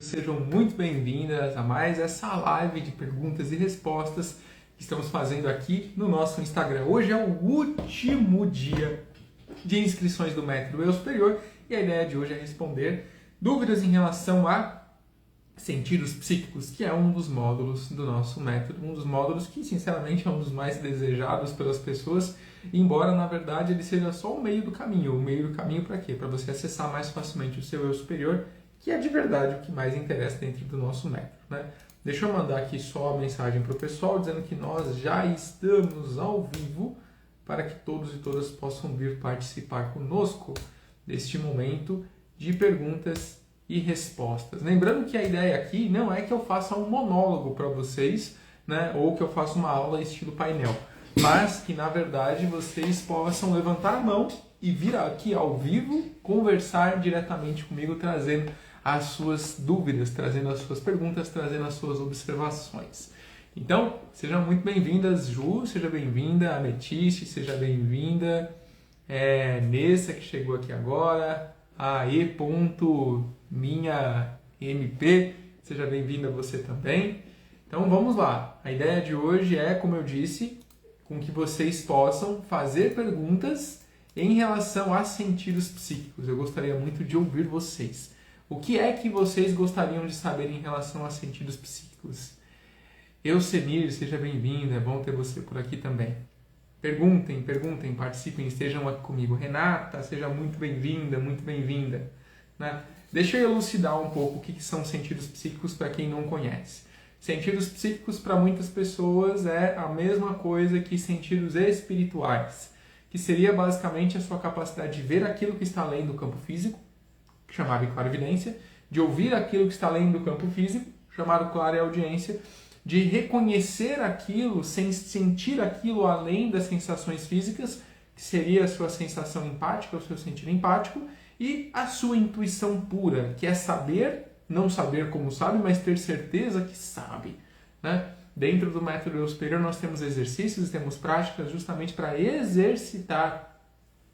Sejam muito bem-vindas a mais essa live de perguntas e respostas que estamos fazendo aqui no nosso Instagram. Hoje é o último dia de inscrições do Método Eu Superior e a ideia de hoje é responder dúvidas em relação a sentidos psíquicos, que é um dos módulos do nosso método, um dos módulos que, sinceramente, é um dos mais desejados pelas pessoas, embora, na verdade, ele seja só o meio do caminho. O meio do caminho para quê? Para você acessar mais facilmente o seu Eu Superior, que é de verdade o que mais interessa dentro do nosso método, né? Deixa eu mandar aqui só a mensagem para o pessoal, dizendo que nós já estamos ao vivo, para que todos e todas possam vir participar conosco deste momento de perguntas e respostas. Lembrando que a ideia aqui não é que eu faça um monólogo para vocês, né, ou que eu faça uma aula estilo painel, mas que, na verdade, vocês possam levantar a mão e vir aqui ao vivo conversar diretamente comigo, trazendo as suas dúvidas, trazendo as suas perguntas, trazendo as suas observações. Então, sejam muito bem-vindas, Ju, seja bem-vinda, Ametiste, seja bem-vinda, Nessa, que chegou aqui agora, a E.minha.mp, seja bem-vinda você também. Então, vamos lá. A ideia de hoje é, como eu disse, com que vocês possam fazer perguntas em relação a sentidos psíquicos. Eu gostaria muito de ouvir vocês. O que é que vocês gostariam de saber em relação a sentidos psíquicos? Eucenir, seja bem-vinda, é bom ter você por aqui também. Perguntem, participem, estejam aqui comigo. Renata, seja muito bem-vinda, né? Deixa eu elucidar um pouco o que são sentidos psíquicos para quem não conhece. Sentidos psíquicos para muitas pessoas é a mesma coisa que sentidos espirituais, que seria basicamente a sua capacidade de ver aquilo que está além do campo físico, chamado de clarividência, de ouvir aquilo que está além do campo físico, chamado clareaudiência, de reconhecer aquilo, sem sentir aquilo além das sensações físicas, que seria a sua sensação empática, o seu sentido empático, e a sua intuição pura, que é saber, não saber como sabe, mas ter certeza que sabe, né? Dentro do método Eu Superior nós temos exercícios, temos práticas justamente para exercitar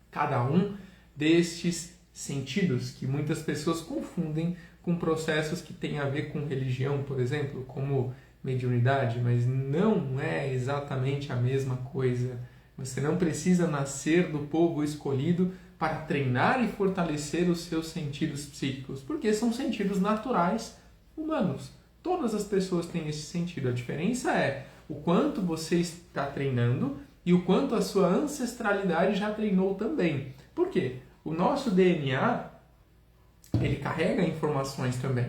cada um destes sentidos que muitas pessoas confundem com processos que têm a ver com religião, por exemplo, como mediunidade, mas não é exatamente a mesma coisa. Você não precisa nascer do povo escolhido para treinar e fortalecer os seus sentidos psíquicos, porque são sentidos naturais humanos. Todas as pessoas têm esse sentido. A diferença é o quanto você está treinando e o quanto a sua ancestralidade já treinou também. Por quê? O nosso DNA, ele carrega informações também.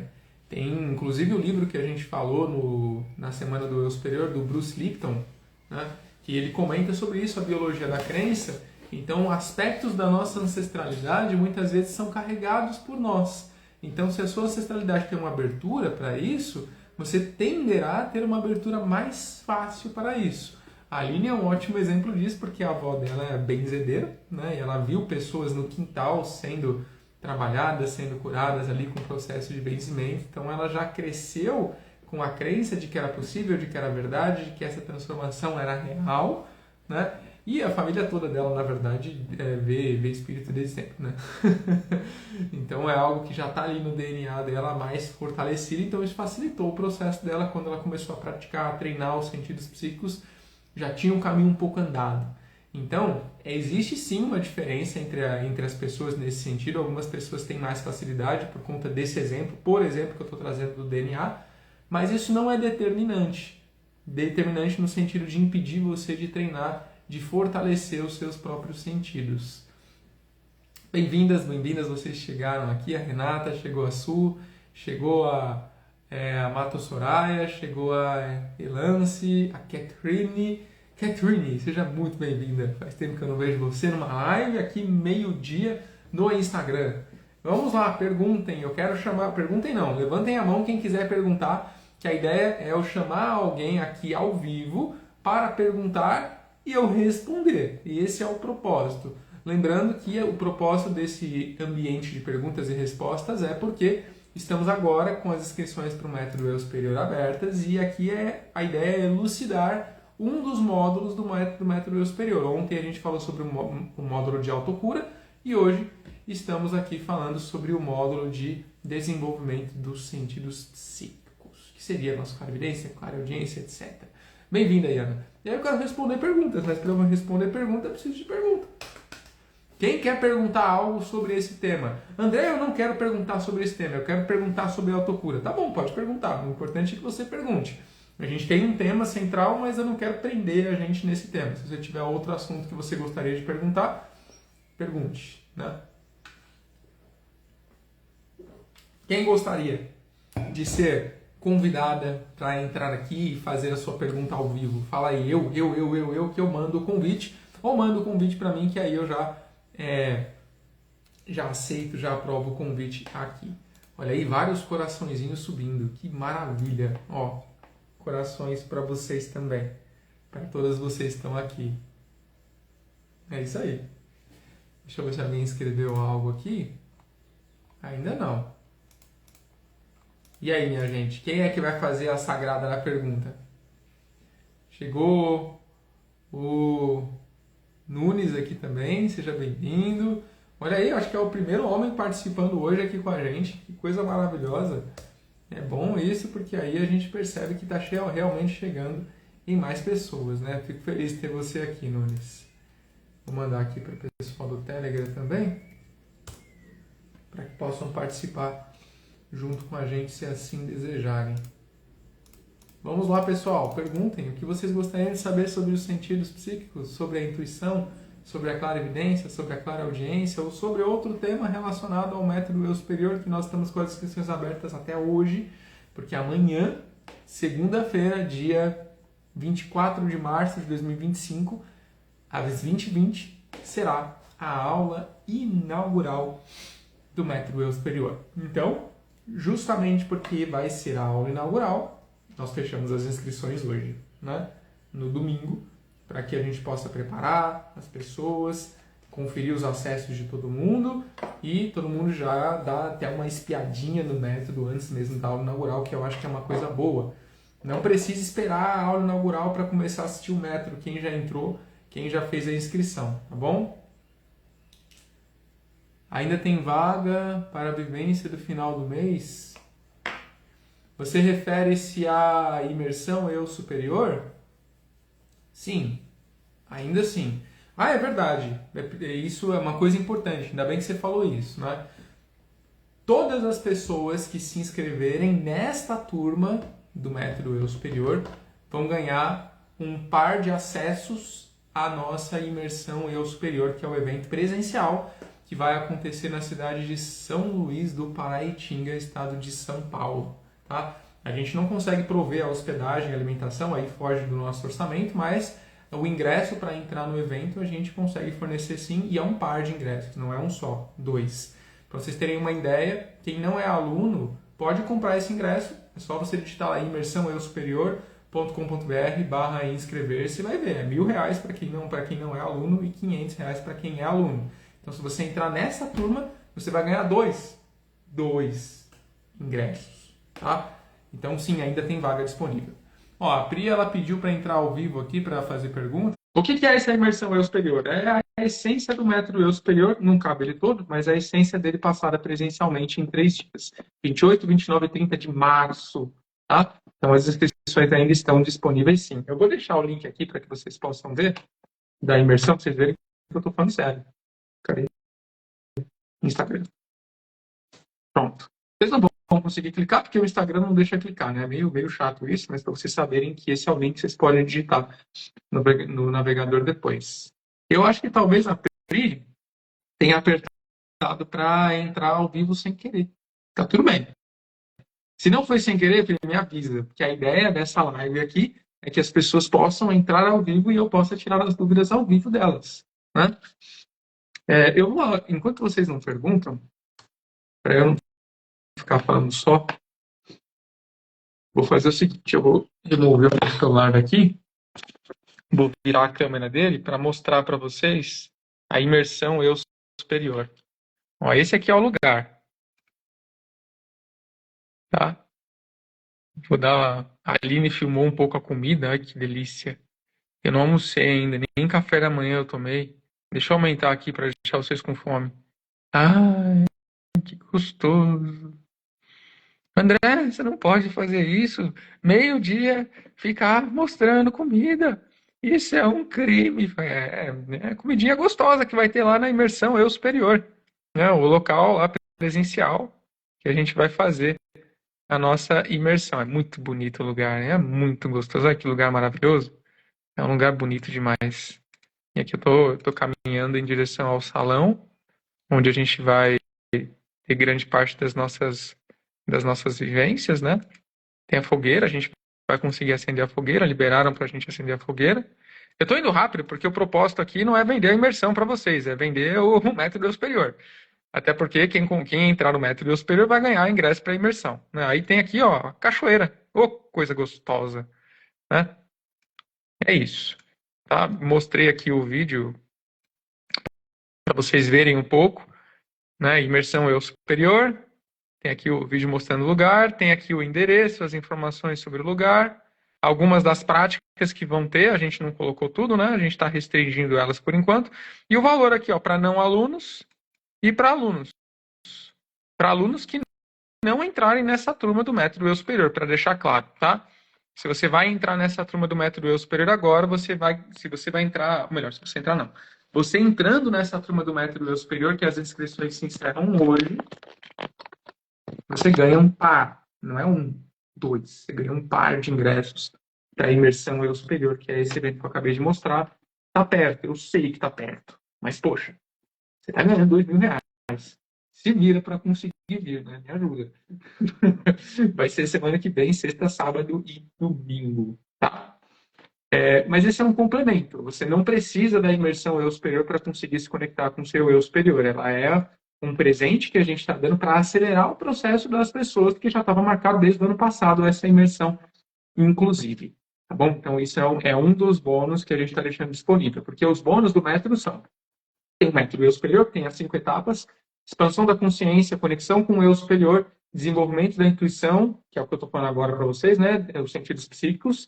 Tem, inclusive, o livro que a gente falou na Semana do Eu Superior, do Bruce Lipton, né, que ele comenta sobre isso, a biologia da crença. Então, aspectos da nossa ancestralidade muitas vezes são carregados por nós. Então, se a sua ancestralidade tem uma abertura para isso, você tenderá a ter uma abertura mais fácil para isso. A Aline é um ótimo exemplo disso, porque a avó dela é benzedeira, né? E ela viu pessoas no quintal sendo trabalhadas, sendo curadas ali com o processo de benzimento. Então ela já cresceu com a crença de que era possível, de que era verdade, de que essa transformação era real, né? E a família toda dela, na verdade, vê espírito desde sempre, né? Então é algo que já está ali no DNA dela mais fortalecido. Então isso facilitou o processo dela quando ela começou a praticar, a treinar os sentidos psíquicos, já tinha um caminho um pouco andado. Então, existe sim uma diferença entre as pessoas nesse sentido. Algumas pessoas têm mais facilidade por conta desse exemplo, por exemplo, que eu estou trazendo do DNA, mas isso não é determinante. Determinante no sentido de impedir você de treinar, de fortalecer os seus próprios sentidos. Bem-vindas, vocês chegaram aqui. A Renata, chegou a Su, chegou a Mato Soraya, chegou a Elance, a Catherine, seja muito bem-vinda. Faz tempo que eu não vejo você numa live aqui, meio-dia, no Instagram. Vamos lá, perguntem. Eu quero chamar... Perguntem não, levantem a mão quem quiser perguntar, que a ideia é eu chamar alguém aqui ao vivo para perguntar e eu responder. E esse é o propósito. Lembrando que o propósito desse ambiente de perguntas e respostas é porque estamos agora com as inscrições para o Método Eu Superior abertas e aqui a ideia é elucidar um dos módulos do Método Eu Superior. Ontem a gente falou sobre o módulo de autocura e hoje estamos aqui falando sobre o módulo de desenvolvimento dos sentidos psíquicos, que seria a nossa clarividência, clareaudiência, etc. Bem-vinda, Iana. E aí eu quero responder perguntas, mas para eu responder pergunta, eu preciso de pergunta. Quem quer perguntar algo sobre esse tema? André, eu não quero perguntar sobre esse tema, eu quero perguntar sobre autocura. Tá bom, pode perguntar, o importante é que você pergunte. A gente tem um tema central, mas eu não quero prender a gente nesse tema. Se você tiver outro assunto que você gostaria de perguntar, pergunte, né? Quem gostaria de ser convidada para entrar aqui e fazer a sua pergunta ao vivo? Fala aí, eu, que eu mando o convite, ou manda o convite para mim, que aí eu já aceito, já aprovo o convite aqui. Olha aí, vários coraçõezinhos subindo, que maravilha! Ó, corações para vocês também, para todas vocês que estão aqui. É isso aí. Deixa eu ver se alguém escreveu algo aqui. Ainda não. E aí, minha gente, quem é que vai fazer a sagrada na pergunta? Chegou o Nunes aqui também, seja bem-vindo. Olha aí, acho que é o primeiro homem participando hoje aqui com a gente. Que coisa maravilhosa. É bom isso, porque aí a gente percebe que está realmente chegando em mais pessoas, né? Fico feliz de ter você aqui, Nunes. Vou mandar aqui para o pessoal do Telegram também, para que possam participar junto com a gente, se assim desejarem. Vamos lá, pessoal. Perguntem o que vocês gostariam de saber sobre os sentidos psíquicos, sobre a intuição, sobre a clarividência, sobre a clareaudiência ou sobre outro tema relacionado ao método eu superior, que nós estamos com as inscrições abertas até hoje, porque amanhã, segunda-feira, dia 24 de março de 2025, às 20h20, será a aula inaugural do método eu superior. Então, justamente porque vai ser a aula inaugural, nós fechamos as inscrições hoje, né? No domingo, para que a gente possa preparar as pessoas, conferir os acessos de todo mundo e todo mundo já dá até uma espiadinha no método antes mesmo da aula inaugural, que eu acho que é uma coisa boa. Não precisa esperar a aula inaugural para começar a assistir o método, quem já entrou, quem já fez a inscrição, tá bom? Ainda tem vaga para a vivência do final do mês? Você refere-se à imersão eu superior? Sim, ainda sim. Ah, é verdade. Isso é uma coisa importante. Ainda bem que você falou isso, né? Todas as pessoas que se inscreverem nesta turma do método eu superior vão ganhar um par de acessos à nossa imersão eu superior, que é o evento presencial que vai acontecer na cidade de São Luís do Paraitinga, estado de São Paulo, tá? A gente não consegue prover a hospedagem e alimentação, aí foge do nosso orçamento, mas o ingresso para entrar no evento a gente consegue fornecer sim, e é um par de ingressos, não é um só, 2. Para vocês terem uma ideia, quem não é aluno pode comprar esse ingresso, é só você digitar lá imersãoeusuperior.com.br/inscrever-se, vai ver, é R$1.000 para quem não é aluno e R$500 para quem é aluno. Então, se você entrar nessa turma, você vai ganhar dois ingressos, tá? Então, sim, ainda tem vaga disponível. Ó, a Pri, ela pediu para entrar ao vivo aqui para fazer pergunta. O que é essa imersão eu superior? É a essência do método eu superior, não cabe ele todo, mas a essência dele passada presencialmente em 3 dias. 28, 29 e 30 de março, tá? Então, as inscrições ainda estão disponíveis, sim. Eu vou deixar o link aqui para que vocês possam ver da imersão, para vocês verem que eu estou falando sério. Cadê? Instagram. Pronto. Vocês não vão conseguir clicar porque o Instagram não deixa clicar, né? É meio chato isso, mas para vocês saberem que esse é o link que vocês podem digitar no navegador depois. Eu acho que talvez a Pri tenha apertado para entrar ao vivo sem querer. Tá tudo bem. Se não foi sem querer, Pri, me avisa, porque a ideia dessa live aqui é que as pessoas possam entrar ao vivo e eu possa tirar as dúvidas ao vivo delas, né? Enquanto vocês não perguntam, para eu não ficar falando só, vou fazer o seguinte, eu vou remover o celular daqui, vou virar a câmera dele para mostrar para vocês a imersão eu superior. Ó, esse aqui é o lugar, tá? Vou dar a Aline filmou um pouco a comida, ai que delícia. Eu não almocei ainda, nem café da manhã eu tomei. Deixa eu aumentar aqui para deixar vocês com fome. Ai, que gostoso. André, você não pode fazer isso. Meio-dia ficar mostrando comida. Isso é um crime. É comidinha gostosa que vai ter lá na imersão Eu Superior, né? O local lá presencial que a gente vai fazer a nossa imersão. É muito bonito o lugar, né? É muito gostoso. Olha que lugar maravilhoso. É um lugar bonito demais. E aqui eu tô caminhando em direção ao salão, onde a gente vai ter grande parte das nossas vivências, né? Tem a fogueira, a gente vai conseguir acender a fogueira, liberaram para a gente acender a fogueira. Eu estou indo rápido porque o propósito aqui não é vender a imersão para vocês, é vender o método superior. Até porque quem entrar no método superior vai ganhar ingresso para a imersão, né? Aí tem aqui, ó, a cachoeira. Ô, coisa gostosa, né? É isso. Tá? Mostrei aqui o vídeo para vocês verem um pouco, né? Imersão Eu Superior. Tem aqui o vídeo mostrando o lugar, tem aqui o endereço, as informações sobre o lugar, algumas das práticas que vão ter, a gente não colocou tudo, né? A gente está restringindo elas por enquanto. E o valor aqui, ó, para não alunos e para alunos. Para alunos que não entrarem nessa turma do Método Eu Superior, para deixar claro, tá? Se você vai entrar nessa turma do Método Eu Superior agora, se você vai entrar, ou melhor, se você entrar não. Você entrando nessa turma do Método Eu Superior, que as inscrições se encerram hoje, você ganha um par, não é um, dois, você ganha um par de ingressos para a imersão Eu Superior, que é esse evento que eu acabei de mostrar. Tá perto, eu sei que tá perto, mas poxa, você tá ganhando R$ 2.000. Se vira para conseguir vir, né? Me ajuda. Vai ser semana que vem, sexta, sábado e domingo, tá? Mas esse é um complemento. Você não precisa da imersão Eu Superior para conseguir se conectar com o seu Eu Superior. Ela é um presente que a gente está dando para acelerar o processo das pessoas, que já estava marcado desde o ano passado, essa imersão, inclusive. Tá bom? Então, isso é um dos bônus que a gente está deixando disponível, porque os bônus do método são: tem o método Eu Superior, que tem as 5 etapas: expansão da consciência, conexão com o Eu Superior, desenvolvimento da intuição, que é o que eu estou falando agora para vocês, né? Os sentidos psíquicos,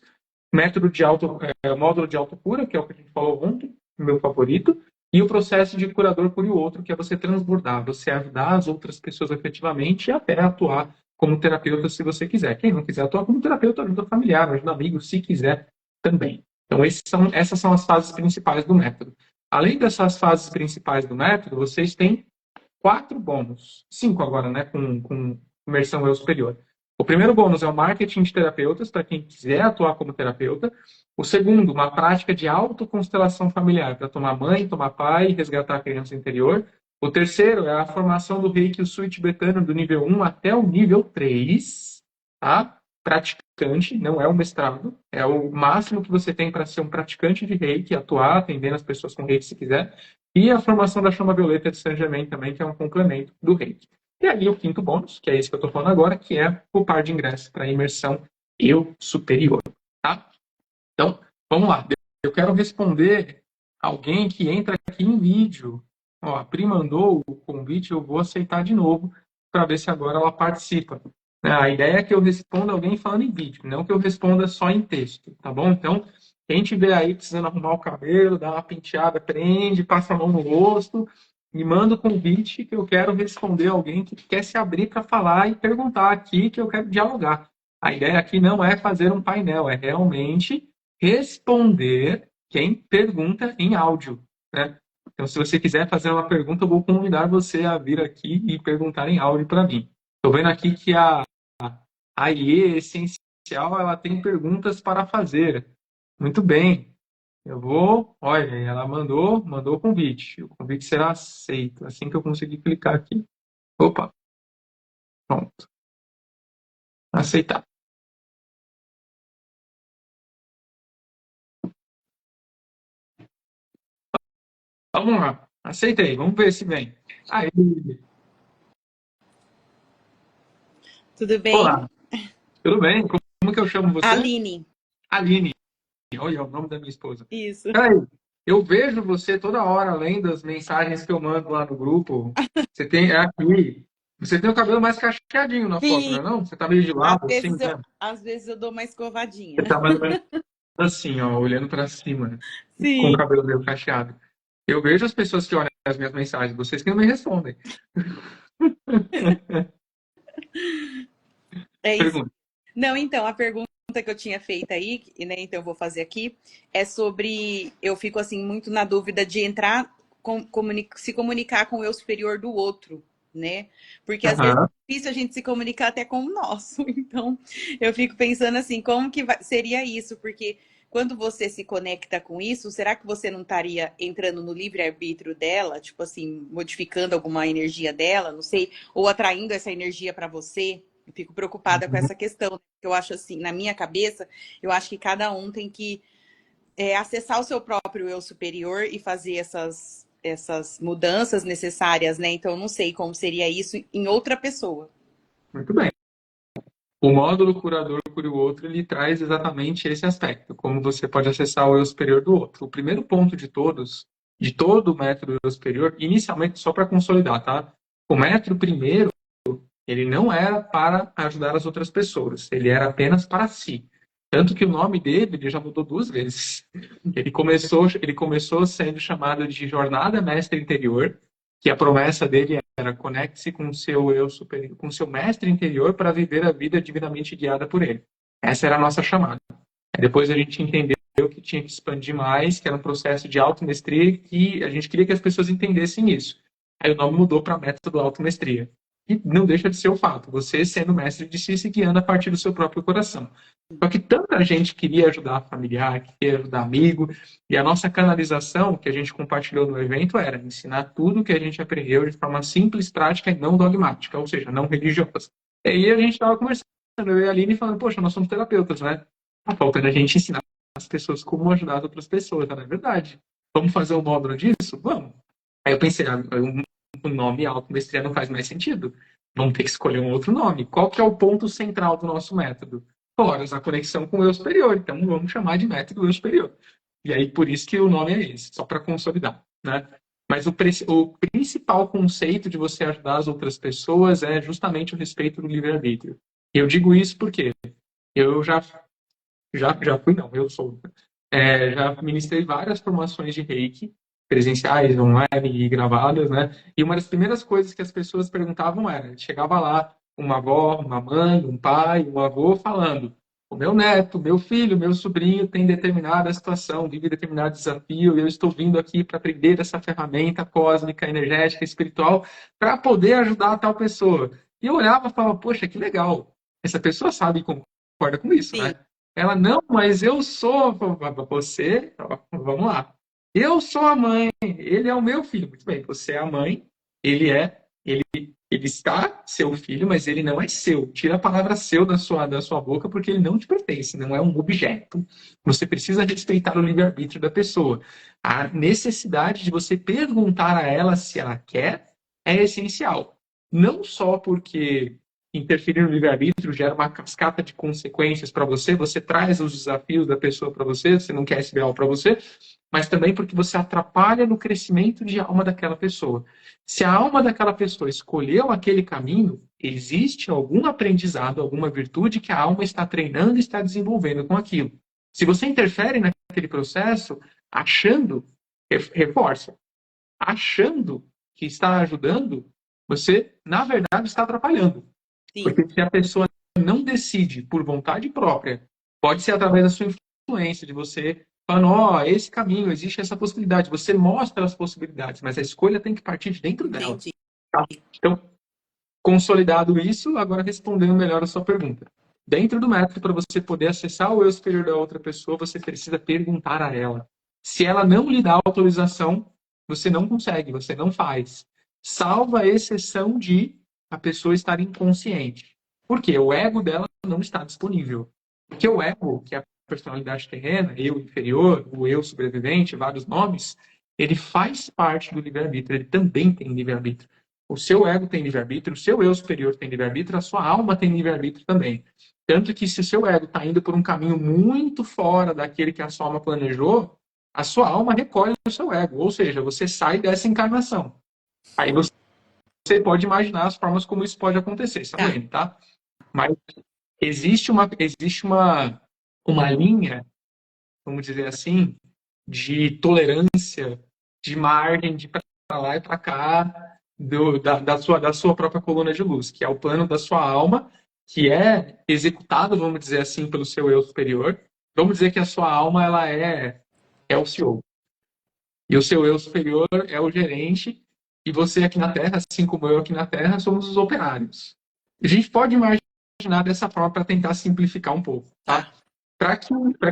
módulo de autocura, que é o que a gente falou ontem, meu favorito, e o processo de curador por o outro, que é você transbordar, você ajudar as outras pessoas efetivamente e até atuar como terapeuta se você quiser. Quem não quiser atuar como terapeuta, ajuda familiar, ajuda amigo, se quiser também. Então, essas são as fases principais do método. Além dessas fases principais do método, vocês têm 4 bônus. 5 agora, né? Com imersão Eu Superior. O primeiro bônus é o marketing de terapeutas, para quem quiser atuar como terapeuta. O segundo, uma prática de autoconstelação familiar, para tomar mãe, tomar pai e resgatar a criança interior. O terceiro é a formação do Reiki Usui tibetano do nível 1 até o nível 3, tá? Praticante, não é um mestrado, é o máximo que você tem para ser um praticante de Reiki, atuar, atendendo as pessoas com Reiki se quiser. E a formação da chama violeta de Saint Germain também, que é um complemento do Reiki. E aí o quinto bônus, que é esse que eu estou falando agora, que é o par de ingressos para a imersão Eu Superior. Tá? Então, vamos lá. Eu quero responder alguém que entra aqui em vídeo. Ó, a Pri mandou o convite, eu vou aceitar de novo para ver se agora ela participa. A ideia é que eu responda alguém falando em vídeo, não que eu responda só em texto, tá bom? Então, quem tiver aí precisando arrumar o cabelo, dar uma penteada, prende, passa a mão no rosto e manda o convite que eu quero responder alguém que quer se abrir para falar e perguntar aqui, que eu quero dialogar. A ideia aqui não é fazer um painel, é realmente responder quem pergunta em áudio, né? Então, se você quiser fazer uma pergunta, eu vou convidar você a vir aqui e perguntar em áudio para mim. Estou vendo aqui que a IE Essencial, ela tem perguntas para fazer. Muito bem. Eu vou. Olha, ela mandou o convite. O convite será aceito assim que eu conseguir clicar aqui. Opa, pronto. Aceitar. Vamos lá. Aceitei. Vamos ver se vem. Aí. Tudo bem? Olá. Tudo bem? Como que eu chamo você? Aline. Aline. Olha, é o nome da minha esposa. Isso. Peraí, eu vejo você toda hora, além das mensagens que eu mando lá no grupo. É aqui. Você tem o cabelo mais cacheadinho na foto, não Sim, é não? Você tá meio de lado, assim, né? às vezes eu dou uma Você escovadinha. tá mais ou menos assim, ó, olhando pra cima, com o Sim. cabelo meio cacheado. Eu vejo as pessoas que olham as minhas mensagens, vocês que não me respondem. É isso. Pergunta. Não, então, a pergunta que eu tinha feito aí, né, então eu vou fazer aqui, é sobre, eu fico assim muito na dúvida de entrar, se comunicar com o eu superior do outro, né? Porque às vezes Aham. é difícil a gente se comunicar até com o nosso. Então, eu fico pensando assim, como que seria isso? Porque quando você se conecta com isso, será que você não estaria entrando no livre-arbítrio dela, tipo assim, modificando alguma energia dela, não sei, ou atraindo essa energia para você? Eu fico preocupada com Uhum. essa questão. Eu acho assim, na minha cabeça, eu acho que cada um tem que acessar o seu próprio eu superior e fazer essas mudanças necessárias, né? Então, eu não sei como seria isso em outra pessoa. Muito bem. O módulo curador cura o outro, ele traz exatamente esse aspecto, como você pode acessar o eu superior do outro. O primeiro ponto de todos, de todo o método eu superior, inicialmente só para consolidar, tá? O método primeiro, ele não era para ajudar as outras pessoas, ele era apenas para si. Tanto que o nome dele ele já mudou 2 vezes. Ele começou sendo chamado de Jornada Mestre Interior, que a promessa dele era conecte-se com o seu eu superior, com o seu mestre interior para viver a vida divinamente guiada por ele. Essa era a nossa chamada. Depois a gente entendeu que tinha que expandir mais, que era um processo de automestria e que a gente queria que as pessoas entendessem isso. Aí o nome mudou para método automestria. E não deixa de ser o fato, você sendo mestre de si, se guiando a partir do seu próprio coração. Só que tanta gente queria ajudar familiar, queria ajudar amigo, e a nossa canalização, que a gente compartilhou no evento, era ensinar tudo que a gente aprendeu de forma simples, prática e não dogmática, ou seja, não religiosa. E aí a gente estava conversando, eu e a Aline, falando, poxa, nós somos terapeutas, né? Tá faltando a gente ensinar as pessoas como ajudar outras pessoas, não é verdade? Vamos fazer um módulo disso? Vamos. Aí eu pensei, o nome automestria não faz mais sentido. Vamos ter que escolher um outro nome. Qual que é o ponto central do nosso método? Horas, a conexão com o eu superior. Então vamos chamar de método eu superior. E aí por isso que o nome é esse, só para consolidar, né? Mas o principal conceito de você ajudar as outras pessoas é justamente o respeito do livre-arbítrio. E eu digo isso porque eu já fui, não, eu sou. Já ministrei várias formações de Reiki, presenciais, online e gravadas, né? E uma das primeiras coisas que as pessoas perguntavam era, chegava lá uma avó, uma mãe, um pai, um avô falando, o meu neto, meu filho, meu sobrinho tem determinada situação, vive determinado desafio, e eu estou vindo aqui para aprender essa ferramenta cósmica, energética, espiritual, para poder ajudar a tal pessoa. E eu olhava e falava, poxa, que legal. Essa pessoa sabe e concorda com isso, Sim, né? Ela, não, mas eu sou você. Vamos lá. Eu sou a mãe, ele é o meu filho. Muito bem, você é a mãe, ele está seu filho, mas ele não é seu. Tira a palavra seu da sua boca, porque ele não te pertence, não é um objeto. Você precisa respeitar o livre-arbítrio da pessoa. A necessidade de você perguntar a ela se ela quer é essencial. Não só porque interferir no livre-arbítrio gera uma cascata de consequências para você, você traz os desafios da pessoa para você não quer esse ideal para você, mas também porque você atrapalha no crescimento de alma daquela pessoa. Se a alma daquela pessoa escolheu aquele caminho, existe algum aprendizado, alguma virtude que a alma está treinando e está desenvolvendo com aquilo. Se você interfere naquele processo, achando, reforça, achando que está ajudando, você, na verdade, está atrapalhando. sim, Porque se a pessoa não decide por vontade própria, pode ser através da sua influência, de você falando, ó, esse caminho, existe essa possibilidade. Você mostra as possibilidades, mas a escolha tem que partir de dentro dela. entendi. Tá? Então, consolidado isso, agora respondendo melhor a sua pergunta. Dentro do método, para você poder acessar o eu superior da outra pessoa, você precisa perguntar a ela. Se ela não lhe dá autorização, você não consegue, você não faz. Salva a exceção de a pessoa estar inconsciente. Por quê? O ego dela não está disponível. Porque o ego, que é a personalidade terrena, eu inferior, o eu sobrevivente, vários nomes, ele faz parte do livre-arbítrio, ele também tem livre-arbítrio. O seu ego tem livre-arbítrio, o seu eu superior tem livre-arbítrio, a sua alma tem livre-arbítrio também. Tanto que se o seu ego está indo por um caminho muito fora daquele que a sua alma planejou, a sua alma recolhe o seu ego. Ou seja, você sai dessa encarnação. Aí você pode imaginar as formas como isso pode acontecer, Tá. Samuel, tá? Mas existe uma linha, vamos dizer assim, de tolerância, de margem de para lá e para cá da sua própria coluna de luz, que é o plano da sua alma, que é executado, vamos dizer assim, pelo seu eu superior. Vamos dizer que a sua alma ela é o CEO. E o seu eu superior é o gerente, e você aqui na Terra, assim como eu aqui na Terra, somos os operários. A gente pode imaginar dessa forma para tentar simplificar um pouco, tá? Para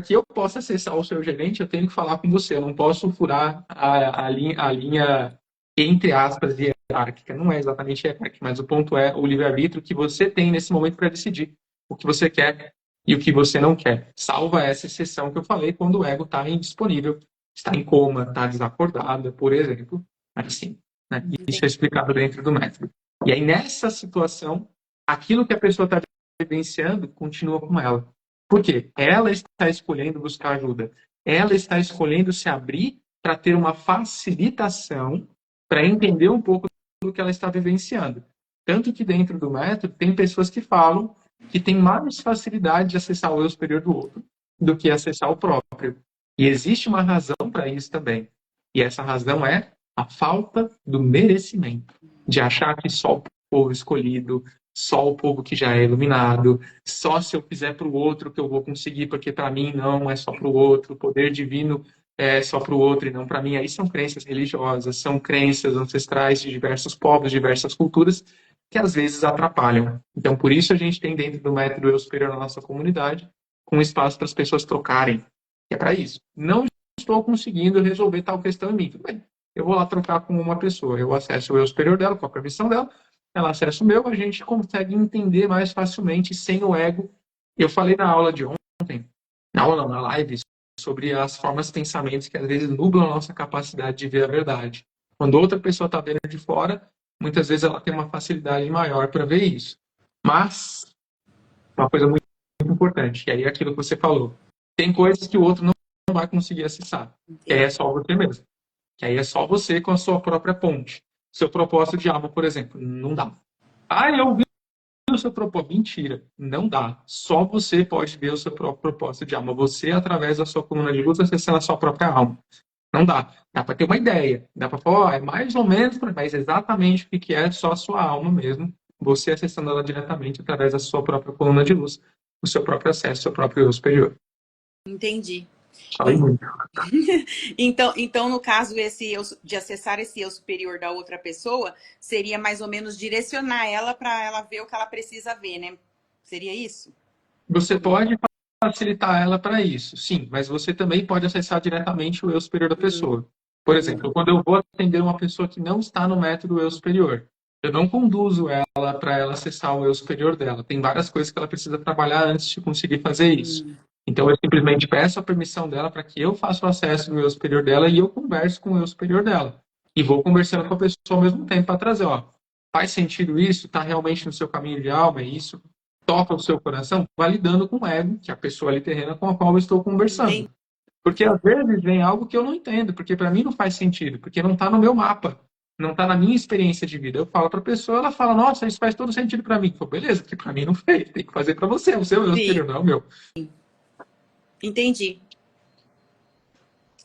que eu possa acessar o seu gerente, eu tenho que falar com você. Eu não posso furar a linha, entre aspas, hierárquica. Não é exatamente hierárquica, mas o ponto é o livre-arbítrio que você tem nesse momento para decidir o que você quer e o que você não quer. Salva essa exceção que eu falei quando o ego está indisponível, está em coma, está desacordada, por exemplo. Aí sim, né? Isso é explicado dentro do método. E aí, nessa situação, aquilo que a pessoa está vivenciando continua com ela. Por quê? Ela está escolhendo buscar ajuda. Ela está escolhendo se abrir para ter uma facilitação para entender um pouco do que ela está vivenciando. Tanto que dentro do método tem pessoas que falam que tem mais facilidade de acessar o eu superior do outro do que acessar o próprio. E existe uma razão para isso também. E essa razão é a falta do merecimento. De achar que só o povo escolhido, só o povo que já é iluminado, só se eu fizer para o outro que eu vou conseguir, porque para mim não é só para o outro, o poder divino é só para o outro e não para mim. Aí são crenças religiosas, são crenças ancestrais de diversos povos, diversas culturas, que às vezes atrapalham. Então, por isso a gente tem dentro do método Eu Superior na nossa comunidade, um espaço para as pessoas trocarem. Que é para isso. Não estou conseguindo resolver tal questão em mim. Tudo bem. Eu vou lá trocar com uma pessoa. Eu acesso o eu superior dela, com a permissão dela, ela acessa o meu, a gente consegue entender mais facilmente sem o ego. Eu falei na aula de ontem, na aula não, na live, sobre as formas de pensamentos que às vezes nublam a nossa capacidade de ver a verdade. Quando outra pessoa está vendo de fora, muitas vezes ela tem uma facilidade maior para ver isso. Mas, uma coisa muito importante, e aí é aquilo que você falou, tem coisas que o outro não vai conseguir acessar. Que aí é só você mesmo. Que aí é só você com a sua própria ponte. Seu propósito de alma, por exemplo, não dá. Ah, eu vi o seu propósito. Mentira, não dá. Só você pode ver o seu próprio propósito de alma. Você, através da sua coluna de luz, acessando a sua própria alma. Não dá. Dá para ter uma ideia. Dá para falar, é mais ou menos, mas exatamente o que é só a sua alma mesmo. Você acessando ela diretamente através da sua própria coluna de luz. O seu próprio acesso, o seu próprio eu superior. Entendi. Falei muito. Então, no caso, de acessar esse eu superior da outra pessoa, seria mais ou menos direcionar ela para ela ver o que ela precisa ver, né? Seria isso? Você pode facilitar ela para isso, sim, mas você também pode acessar diretamente o eu superior da pessoa. Por exemplo, quando eu vou atender uma pessoa que não está no método eu superior, eu não conduzo ela para ela acessar o eu superior dela. Tem várias coisas que ela precisa trabalhar antes de conseguir fazer isso. Então, eu simplesmente peço a permissão dela para que eu faça o acesso no eu superior dela e eu converso com o eu superior dela. E vou conversando com a pessoa ao mesmo tempo para trazer, ó, faz sentido isso? Está realmente no seu caminho de alma? É isso? Toca o seu coração? Validando com o ego, que é a pessoa ali terrena com a qual eu estou conversando. Entendi. Porque às vezes vem algo que eu não entendo, porque para mim não faz sentido, porque não está no meu mapa, não está na minha experiência de vida. Eu falo para a pessoa, ela fala, nossa, isso faz todo sentido para mim. Eu falo, beleza, porque para mim não fez, tem que fazer para você, o seu eu superior, não é o meu. Entendi.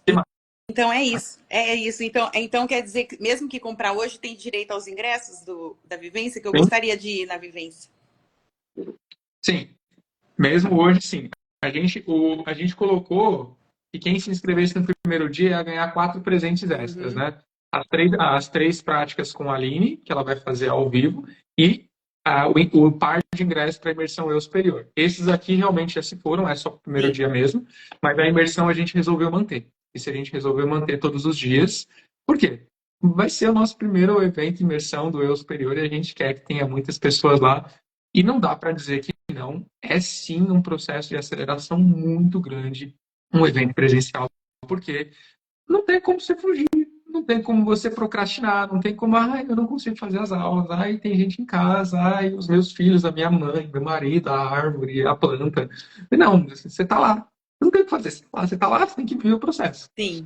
Que mais? Então é isso. É isso. Então quer dizer que mesmo que comprar hoje tem direito aos ingressos da vivência, que eu Sim. gostaria de ir na vivência. Sim, mesmo hoje, sim. A gente colocou que quem se inscrevesse no primeiro dia ia ganhar 4 presentes extras, né? As três práticas com a Aline, que ela vai fazer ao vivo, e o par de ingressos para a imersão Eu Superior. Esses aqui realmente já se foram, é só o primeiro dia mesmo, mas a imersão a gente resolveu manter. E se a gente resolveu manter todos os dias, por quê? Vai ser o nosso primeiro evento de imersão do Eu Superior e a gente quer que tenha muitas pessoas lá. E não dá para dizer que não. É sim um processo de aceleração muito grande, um evento presencial, porque não tem como você fugir, não tem como você procrastinar, não tem como, eu não consigo fazer as aulas, tem gente em casa, os meus filhos, a minha mãe, meu marido, a árvore, a planta. Não, você está lá. Não tem o que fazer, você está lá, você tem que viver o processo. Sim.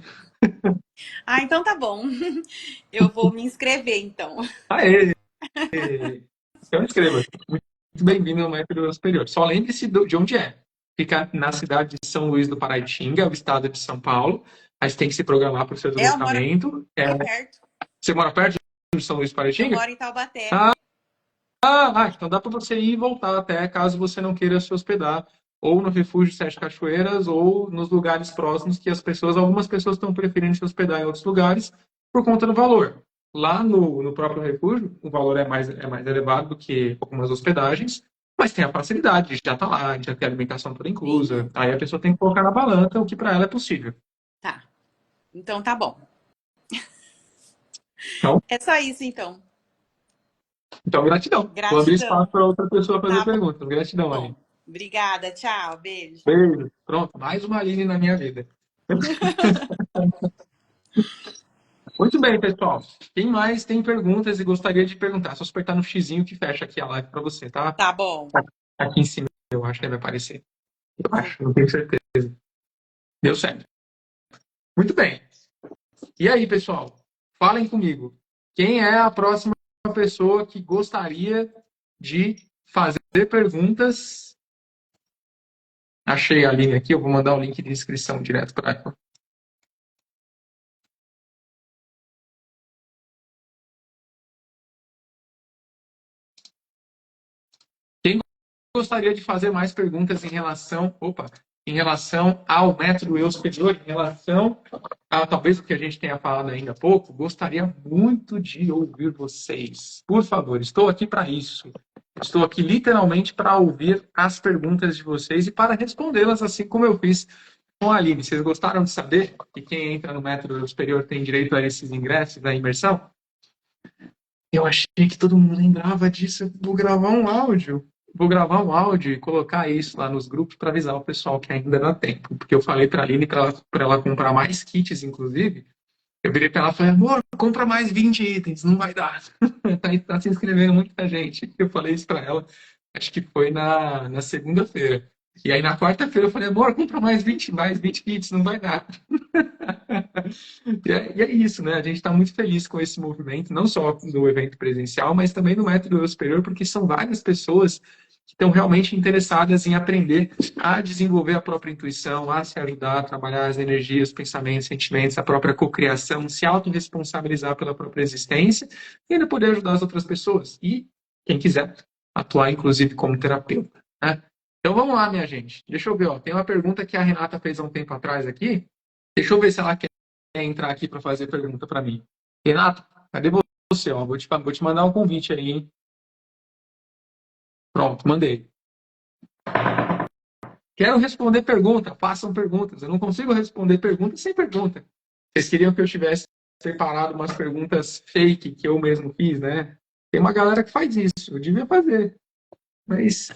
Então tá bom. Eu vou me inscrever, então. Aê! Então inscreva. Muito bem-vindo ao método superior. Só lembre-se de onde é. Fica na cidade de São Luís do Paraitinga, o estado de São Paulo. Aí você tem que se programar para o seu deslocamento. Eu moro perto. Você mora perto de São Luís do Eu Paraitinga? moro em Taubaté. Então dá para você ir e voltar até, caso você não queira se hospedar ou no Refúgio Sete Cachoeiras ou nos lugares próximos que algumas pessoas estão preferindo se hospedar em outros lugares por conta do valor. Lá no próprio refúgio, o valor é mais elevado do que algumas hospedagens, mas tem a facilidade de já estar lá, de já ter a alimentação toda Sim. inclusa. Aí a pessoa tem que colocar na balança o que para ela é possível. Tá. Então tá bom. Então, É só isso, então. então gratidão. Vou abrir espaço Gratidão. para outra pessoa fazer Tá perguntas. Gratidão, bom. Aline. Obrigada. Tchau. Beijo. Beijo. Pronto, mais uma Aline na minha vida. Muito bem, pessoal. Quem mais tem perguntas e gostaria de perguntar? É só apertar no xizinho que fecha aqui a live para você, tá? Tá bom. Aqui em cima, eu acho que vai aparecer. Eu acho, não tenho certeza. Deu certo. Muito bem. E aí, pessoal? Falem comigo. Quem é a próxima pessoa que gostaria de fazer perguntas? Achei a linha aqui, eu vou mandar o link de inscrição direto para ela. Quem gostaria de fazer mais perguntas em relação ao método eu superior, em relação a talvez o que a gente tenha falado ainda há pouco, gostaria muito de ouvir vocês. Por favor, estou aqui para isso. Estou aqui literalmente para ouvir as perguntas de vocês e para respondê-las, assim como eu fiz com a Aline. Vocês gostaram de saber que quem entra no método eu superior tem direito a esses ingressos da imersão? Eu achei que todo mundo lembrava disso. Eu vou gravar um áudio. Vou gravar um áudio e colocar isso lá nos grupos para avisar o pessoal que ainda dá tempo. Porque eu falei para a Aline para ela comprar mais kits, inclusive. Eu virei para ela e falei, amor, compra mais 20 itens, não vai dar. Tá se inscrevendo muita gente. Eu falei isso para ela, acho que foi na segunda-feira. E aí na quarta-feira eu falei, amor, compra mais 20 kits, não vai dar. E é isso, né? A gente está muito feliz com esse movimento, não só no evento presencial, mas também no Método Eu Superior, porque são várias pessoas que estão realmente interessadas em aprender a desenvolver a própria intuição, a se ajudar a trabalhar as energias, pensamentos, sentimentos, a própria cocriação, se autorresponsabilizar pela própria existência e ainda poder ajudar as outras pessoas. E, quem quiser, atuar inclusive como terapeuta, né? Então vamos lá, minha gente. Deixa eu ver, ó. Tem uma pergunta que a Renata fez há um tempo atrás aqui. Deixa eu ver se ela quer entrar aqui para fazer pergunta para mim. Renato, cadê você? Ó, vou te mandar um convite aí, hein? Pronto, mandei. Quero responder pergunta, façam perguntas. Eu não consigo responder perguntas sem pergunta. Vocês queriam que eu tivesse preparado umas perguntas fake que eu mesmo fiz, né? Tem uma galera que faz isso. Eu devia fazer, mas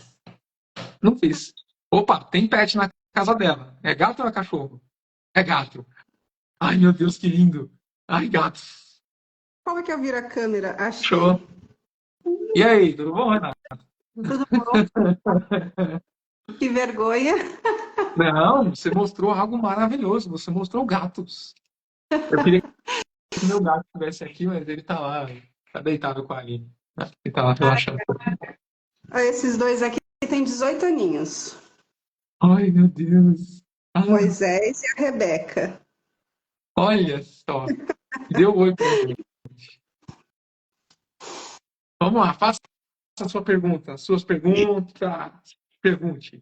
não fiz. Opa, tem pet na casa dela. É gato ou é cachorro? É gato. Ai, meu Deus, que lindo. Ai, gato. Como é que eu viro a câmera? Show. Achei. E aí, tudo bom, Renato? Tudo bom? Que vergonha. Não, você mostrou algo maravilhoso. Você mostrou gatos. Eu queria que meu gato estivesse aqui, mas ele tá lá, tá deitado com a Aline. Ele tá lá relaxando. Esses dois aqui têm 18 aninhos. Ai, meu Deus. Ah, Moisés e a Rebeca. olha só. Deu oi pra gente. Vamos lá, faça a sua pergunta. Suas perguntas. Pergunte.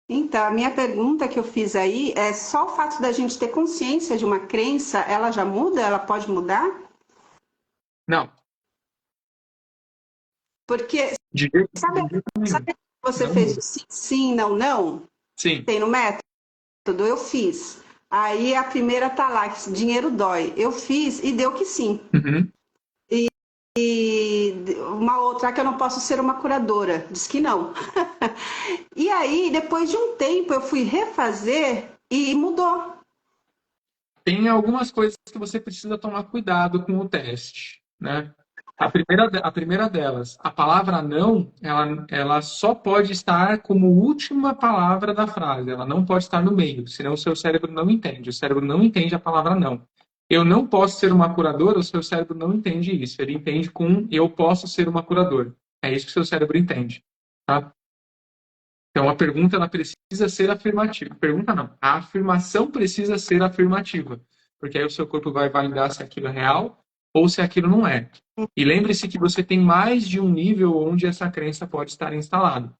Então, a minha pergunta que eu fiz aí é só o fato da gente ter consciência de uma crença, ela já muda? Ela pode mudar? Não, Porque de jeito sabe, nenhum. sabe que você Não fez muda. o sim, sim, não, não? Sim. Tem no método? Eu fiz. Aí a primeira tá lá, que dinheiro dói. Eu fiz e deu que sim. Uhum. E uma outra que eu não posso ser uma curadora, diz que não. E aí, depois de um tempo, eu fui refazer e mudou. Tem algumas coisas que você precisa tomar cuidado com o teste, né? A primeira delas, a palavra não, ela só pode estar como última palavra da frase, ela não pode estar no meio, senão o seu cérebro não entende. O cérebro não entende a palavra não. Eu não posso ser uma curadora, o seu cérebro não entende isso. Ele entende com eu posso ser uma curadora. É isso que o seu cérebro entende, tá? Então a pergunta ela precisa ser afirmativa. Pergunta não. A afirmação precisa ser afirmativa, porque aí o seu corpo vai validar se aquilo é real ou se aquilo não é. E lembre-se que você tem mais de um nível onde essa crença pode estar instalada.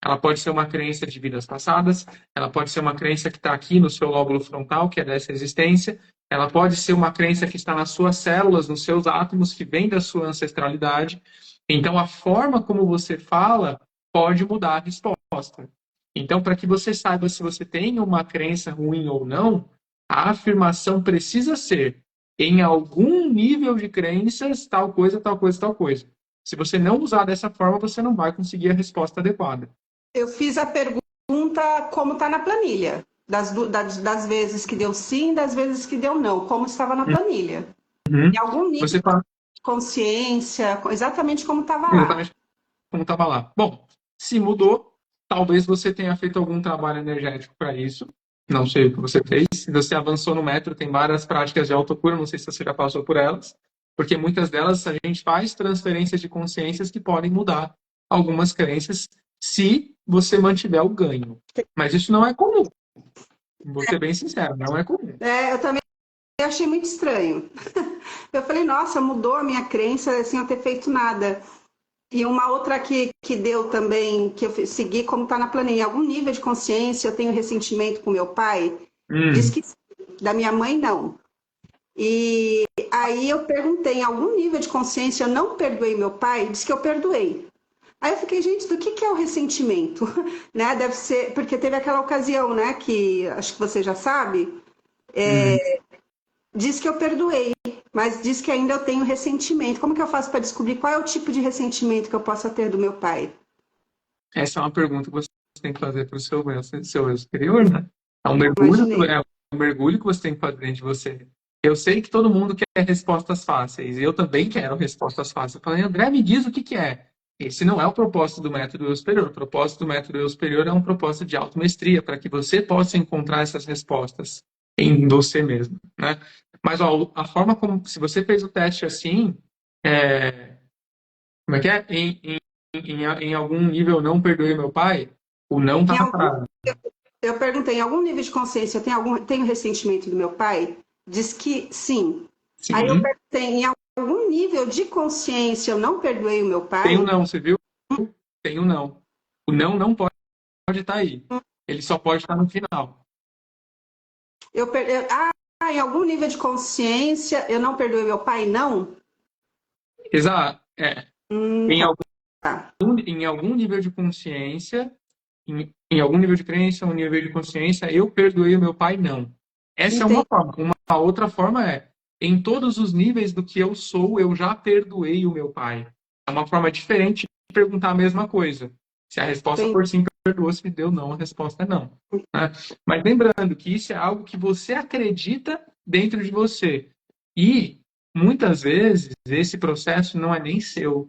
Ela pode ser uma crença de vidas passadas, ela pode ser uma crença que está aqui no seu lóbulo frontal, que é dessa existência, ela pode ser uma crença que está nas suas células, nos seus átomos, que vem da sua ancestralidade. Então, a forma como você fala pode mudar a resposta. Então, para que você saiba se você tem uma crença ruim ou não, a afirmação precisa ser: em algum nível de crenças, tal coisa, tal coisa, tal coisa. Se você não usar dessa forma, você não vai conseguir a resposta adequada. Eu fiz a pergunta como está na planilha. Das vezes que deu sim, das vezes que deu não, como estava na planilha. Uhum. Em algum nível Você fala de consciência, exatamente como estava lá. exatamente como estava lá. Bom, se mudou, talvez você tenha feito algum trabalho energético para isso. Não sei o que você fez. Se você avançou no método, tem várias práticas de autocura, não sei se você já passou por elas, porque muitas delas a gente faz transferências de consciências que podem mudar algumas crenças se você mantiver o ganho. Mas isso não é comum. Vou ser bem sincero, não é comum. Eu também achei muito estranho. Eu falei, nossa, mudou a minha crença sem eu ter feito nada. E uma outra que deu também, que eu segui como está na planilha, em algum nível de consciência, eu tenho ressentimento com meu pai. Diz que sim, da minha mãe não. E aí eu perguntei, em algum nível de consciência eu não perdoei meu pai? Diz que eu perdoei. Aí eu fiquei, gente, do que é o ressentimento? Né? Deve ser, porque teve aquela ocasião, né, que acho que você já sabe, diz que eu perdoei, mas diz que ainda eu tenho ressentimento. Como que eu faço para descobrir qual é o tipo de ressentimento que eu possa ter do meu pai? Essa é uma pergunta que você tem que fazer para o seu eu superior, né? É um Imaginei. mergulho que você tem que fazer dentro de você. Eu sei que todo mundo quer respostas fáceis, e eu também quero respostas fáceis. Eu falei, André, me diz o que é. Esse não é o propósito do método eu superior. O propósito do método eu superior é um propósito de automestria, para que você possa encontrar essas respostas em você mesmo, né? Mas ó, a forma como, se você fez o teste assim, como é que é? Em algum nível não perdoei meu pai, o não tá Em na algum, frase. eu perguntei, em algum nível de consciência eu tenho ressentimento do meu pai? Diz que sim. Aí eu Sim, perguntei, em algum nível de consciência eu não perdoei o meu tem o pai? não, você viu? Tem o não. O não pode estar aí. Ele só pode estar no final. Em algum nível de consciência eu não perdoei meu pai? Não? Exato. Em algum, Tá. em algum nível de consciência, em algum nível de crença, um nível de consciência, eu perdoei o meu pai? Não. Essa é uma Entendi. forma. Uma outra forma é, em todos os níveis do que eu sou, eu já perdoei o meu pai. É uma forma diferente de perguntar a mesma coisa. Se a resposta for sim, perdoou. Se deu não, a resposta é não. Né? Mas lembrando que isso é algo que você acredita dentro de você. E, muitas vezes, esse processo não é nem seu.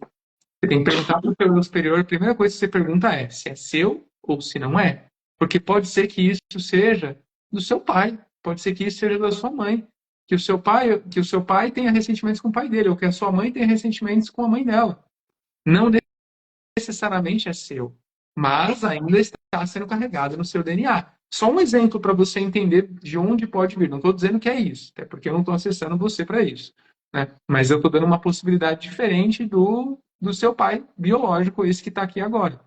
Você tem que perguntar para o seu eu superior. A primeira coisa que você pergunta é se é seu ou se não é. Porque pode ser que isso seja do seu pai, pode ser que isso seja da sua mãe, que o seu pai tenha ressentimentos com o pai dele, ou que a sua mãe tenha ressentimentos com a mãe dela. Não necessariamente é seu, mas ainda está sendo carregado no seu DNA. Só um exemplo para você entender de onde pode vir. Não estou dizendo que é isso, até porque eu não estou acessando você para isso. Né? Mas eu estou dando uma possibilidade diferente do seu pai biológico, esse que está aqui agora.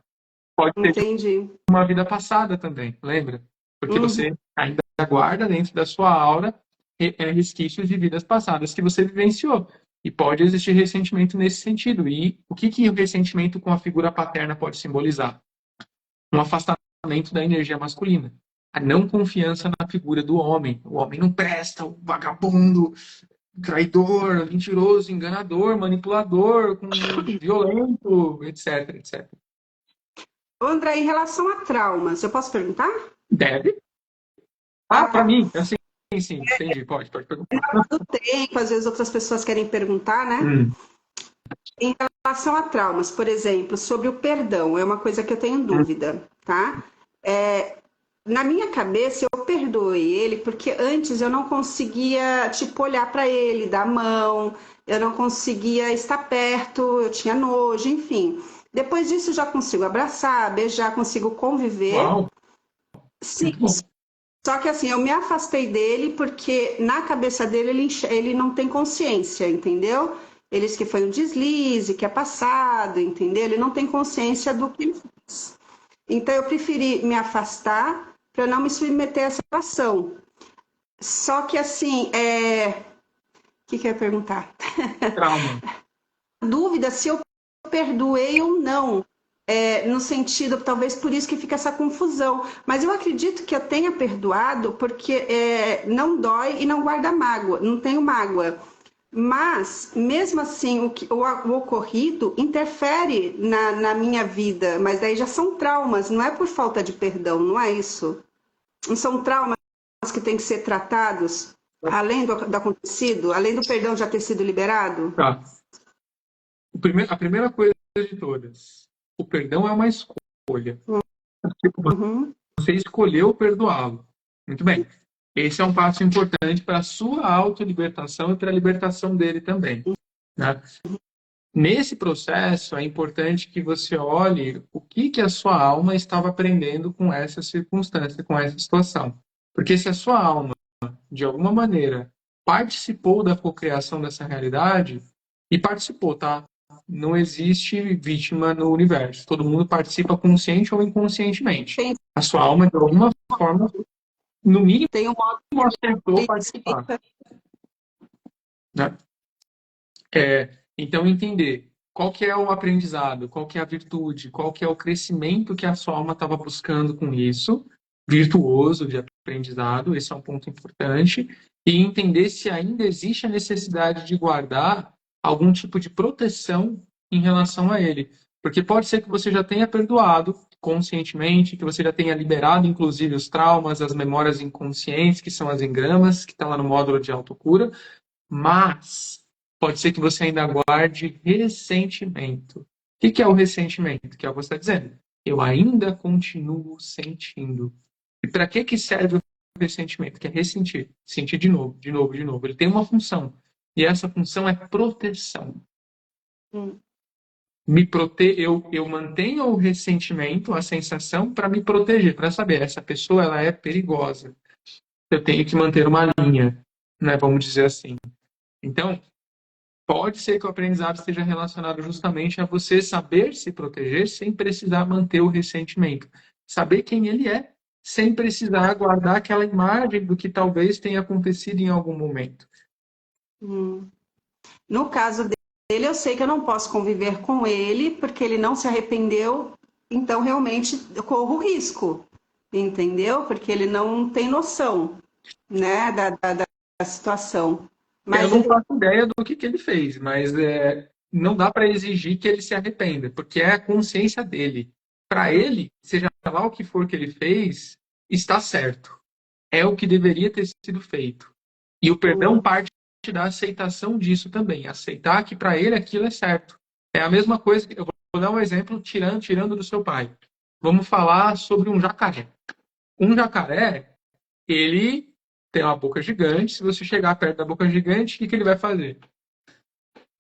Pode ser de Entendi. uma vida passada também, lembra? Porque Uhum. você ainda guarda dentro da sua aura resquícios de vidas passadas que você vivenciou. E pode existir ressentimento nesse sentido. E o que o ressentimento com a figura paterna pode simbolizar? Um afastamento da energia masculina. A não confiança na figura do homem. O homem não presta, o vagabundo, traidor, mentiroso, enganador, manipulador, violento, etc, etc. André, em relação a traumas, eu posso perguntar? Deve. Ah, Ah, para tá. mim, assim, sim, entendi, pode perguntar. Do tempo, às vezes outras pessoas querem perguntar, né? Hum, Em relação a traumas, por exemplo, sobre o perdão, é uma coisa que eu tenho hum, dúvida, tá? Na minha cabeça, eu perdoei ele porque antes eu não conseguia, tipo, olhar para ele, dar a mão, eu não conseguia estar perto, eu tinha nojo, enfim. Depois disso, eu já consigo abraçar, beijar, consigo conviver. uau, Sim, muito bom. Só que assim, eu me afastei dele porque na cabeça dele ele não tem consciência, entendeu? Ele disse que foi um deslize, que é passado, entendeu? Ele não tem consciência do que ele fez. Então eu preferi me afastar para não me submeter a essa situação. Só que assim, o que eu ia perguntar? Trauma. Dúvida se eu perdoei ou não. No sentido, talvez por isso que fica essa confusão. Mas eu acredito que eu tenha perdoado porque não dói e não guarda mágoa, não tenho mágoa. Mas, mesmo assim, o ocorrido interfere na minha vida, mas daí já são traumas, não é por falta de perdão, não é isso? Não são traumas que têm que ser tratados, além do acontecido, além do perdão já ter sido liberado? Tá. A primeira coisa de todas, o perdão é uma escolha. Tipo, Uhum. você escolheu perdoá-lo. Muito bem. Esse é um passo importante para a sua autolibertação e para a libertação dele também, né? Nesse processo, é importante que você olhe o que a sua alma estava aprendendo com essa circunstância, com essa situação. Porque se a sua alma, de alguma maneira, participou da cocriação dessa realidade, e participou, tá? Não existe vítima no universo. Todo mundo participa consciente ou inconscientemente. Tem, A sua alma, de alguma forma, no mínimo, tem um modo aceitou de participar, né? Então, entender qual que é o aprendizado, qual que é a virtude, qual que é o crescimento que a sua alma estava buscando com isso, virtuoso de aprendizado, esse é um ponto importante, e entender se ainda existe a necessidade de guardar algum tipo de proteção em relação a ele. Porque pode ser que você já tenha perdoado conscientemente, que você já tenha liberado, inclusive, os traumas, as memórias inconscientes, que são as engramas, que estão lá no módulo de autocura, mas pode ser que você ainda guarde ressentimento. O que é o ressentimento? Que é o que você está dizendo. Eu ainda continuo sentindo. E para que serve o ressentimento? Que é ressentir. Sentir de novo, de novo, de novo. Ele tem uma função. E essa função é proteção. Eu mantenho o ressentimento, a sensação, para me proteger, para saber, essa pessoa ela é perigosa. Eu tenho que manter uma linha, né, vamos dizer assim. Então, pode ser que o aprendizado esteja relacionado justamente a você saber se proteger sem precisar manter o ressentimento. Saber quem ele é, sem precisar guardar aquela imagem do que talvez tenha acontecido em algum momento. No caso dele, eu sei que eu não posso conviver com ele porque ele não se arrependeu, então realmente eu corro risco, entendeu? Porque ele não tem noção, né, da situação. Eu Mas não faço ideia do que ele fez, mas não dá para exigir que ele se arrependa, porque é a consciência dele. Para ele, seja lá o que for que ele fez, está certo. É o que deveria ter sido feito. E o perdão parte da aceitação disso também. Aceitar que para ele aquilo é certo. É a mesma coisa que eu vou dar um exemplo tirando do seu pai. Vamos falar sobre um jacaré. Um jacaré, ele tem uma boca gigante. Se você chegar perto da boca gigante, o que ele vai fazer?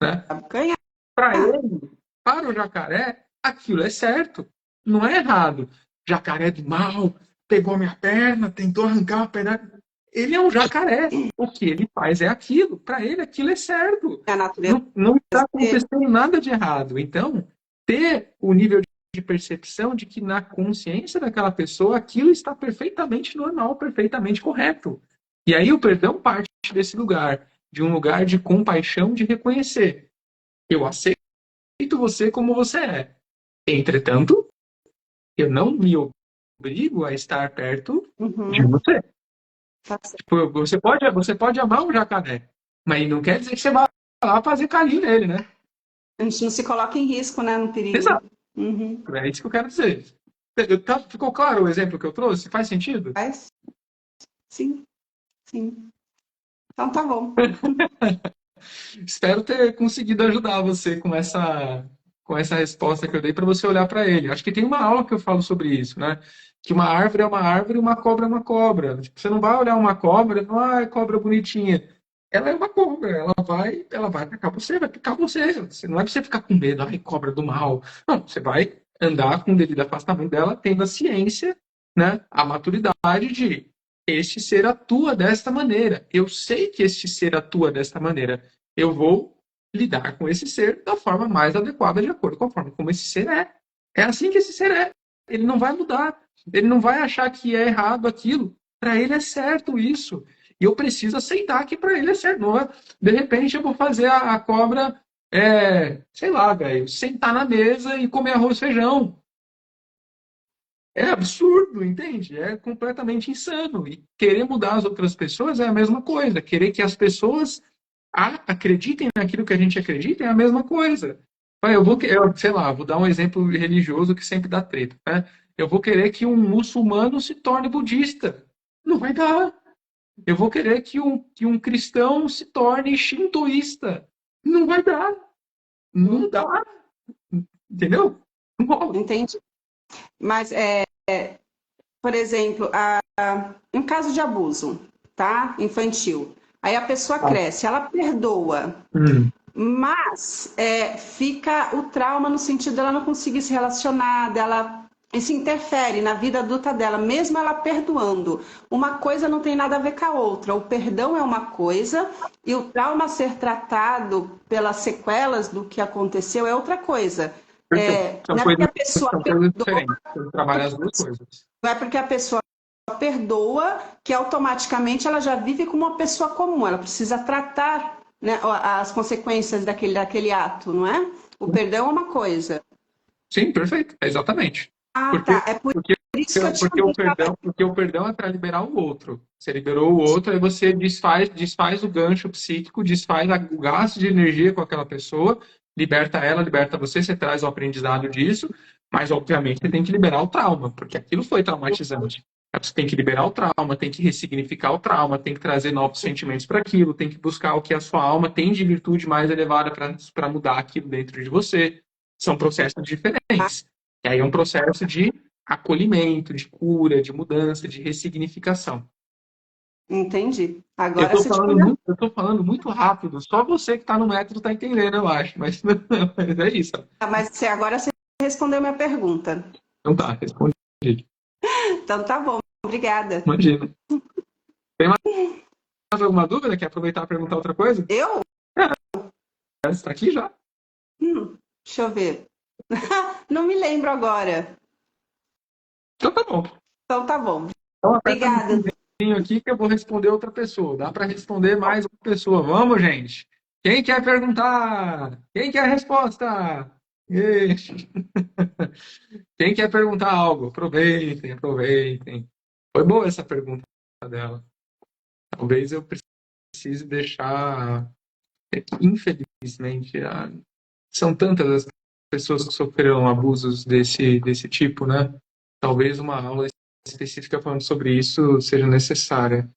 Né? ganhar. Para ele, para o jacaré, aquilo é certo. Não é errado. Jacaré do mal, pegou minha perna, tentou arrancar a perna. Ele é um jacaré. O que ele faz é aquilo. Para ele, aquilo é certo. A natureza Não está acontecendo nada de errado. Então, ter o nível de percepção de que na consciência daquela pessoa aquilo está perfeitamente normal, perfeitamente correto. E aí o perdão parte desse lugar, de um lugar de compaixão, de reconhecer. Eu aceito você como você é. Entretanto, eu não me obrigo a estar perto de você. Tipo, você pode amar um jacaré, mas não quer dizer que você vai lá fazer carinho nele, né? A gente não se coloca em risco, né, no perigo. Exato. É isso que eu quero dizer. Ficou claro o exemplo que eu trouxe? Faz sentido? Faz? Sim, sim. Então tá bom. Espero ter conseguido ajudar você com essa resposta que eu dei para você olhar para ele. Acho que tem uma aula que eu falo sobre isso, né? Que uma árvore é uma árvore e uma cobra é uma cobra. Tipo, você não vai olhar uma cobra e falar, cobra bonitinha. Ela é uma cobra, ela vai atacar você, vai picar você. Não é pra você ficar com medo, ai, cobra do mal. Não, você vai andar com o devido afastamento dela, tendo a ciência, né? A maturidade de este ser atua desta maneira. Eu sei que este ser atua desta maneira. Eu vou lidar com esse ser da forma mais adequada, de acordo com a forma como esse ser é. É assim que esse ser é. Ele não vai mudar. Ele não vai achar que é errado aquilo. Para ele é certo isso. E eu preciso aceitar que para ele é certo. Não é? De repente eu vou fazer a cobra, sei lá, velho, sentar na mesa e comer arroz e feijão. É absurdo, entende? É completamente insano. E querer mudar as outras pessoas é a mesma coisa. Querer que as pessoas acreditem naquilo que a gente acredita é a mesma coisa. Sei lá, vou dar um exemplo religioso que sempre dá treta, né? Eu vou querer que um muçulmano se torne budista. Não vai dar. Eu vou querer que um cristão se torne shintoísta. Não vai dar. Não dá. Entendeu? Não rola. Entendi. Mas, por exemplo, um caso de abuso, tá? Infantil. Aí a pessoa cresce, ela perdoa, mas fica o trauma no sentido dela não conseguir se relacionar, isso interfere na vida adulta dela, mesmo ela perdoando. Uma coisa não tem nada a ver com a outra. O perdão é uma coisa e o trauma ser tratado pelas sequelas do que aconteceu é outra coisa. São Não é porque a pessoa coisas perdoa, diferentes. Eu trabalho as duas coisas. não é porque a pessoa perdoa que automaticamente ela já vive como uma pessoa comum. Ela precisa tratar, né, as consequências daquele ato, não é? O perdão é uma coisa. Sim, perfeito. Exatamente. Porque, Tá. É por porque, isso que eu tinha porque o perdão é para liberar o outro. Você liberou o outro, aí você desfaz o gancho psíquico, desfaz o gasto de energia com aquela pessoa, liberta ela, liberta você, você traz o aprendizado disso, mas obviamente você tem que liberar o trauma, porque aquilo foi traumatizante. Você tem que liberar o trauma, tem que ressignificar o trauma, tem que trazer novos sentimentos para aquilo, tem que buscar o que a sua alma tem de virtude mais elevada para mudar aquilo dentro de você. São processos diferentes. E aí é um processo de acolhimento, de cura, de mudança, de ressignificação. Entendi. Eu Agora estou você te falando muito rápido, só você que está no método está entendendo, eu acho, mas, mas é isso. Mas agora você respondeu minha pergunta. Então tá, respondi. Então tá bom, obrigada. Imagina. Tem mais alguma dúvida? Quer aproveitar e perguntar outra coisa? Eu? Você está aqui já? Deixa eu ver. Não me lembro agora. Então tá bom. Então tá bom. Então aperta Obrigada. um aqui que eu vou responder outra pessoa. Dá para responder mais uma pessoa. Vamos, gente. Quem quer perguntar? Quem quer a resposta? Quem quer perguntar algo? Aproveitem, aproveitem. Foi boa essa pergunta dela. Talvez eu precise deixar. Infelizmente, são tantas as pessoas que sofreram abusos desse tipo, né? Talvez uma aula específica falando sobre isso seja necessária.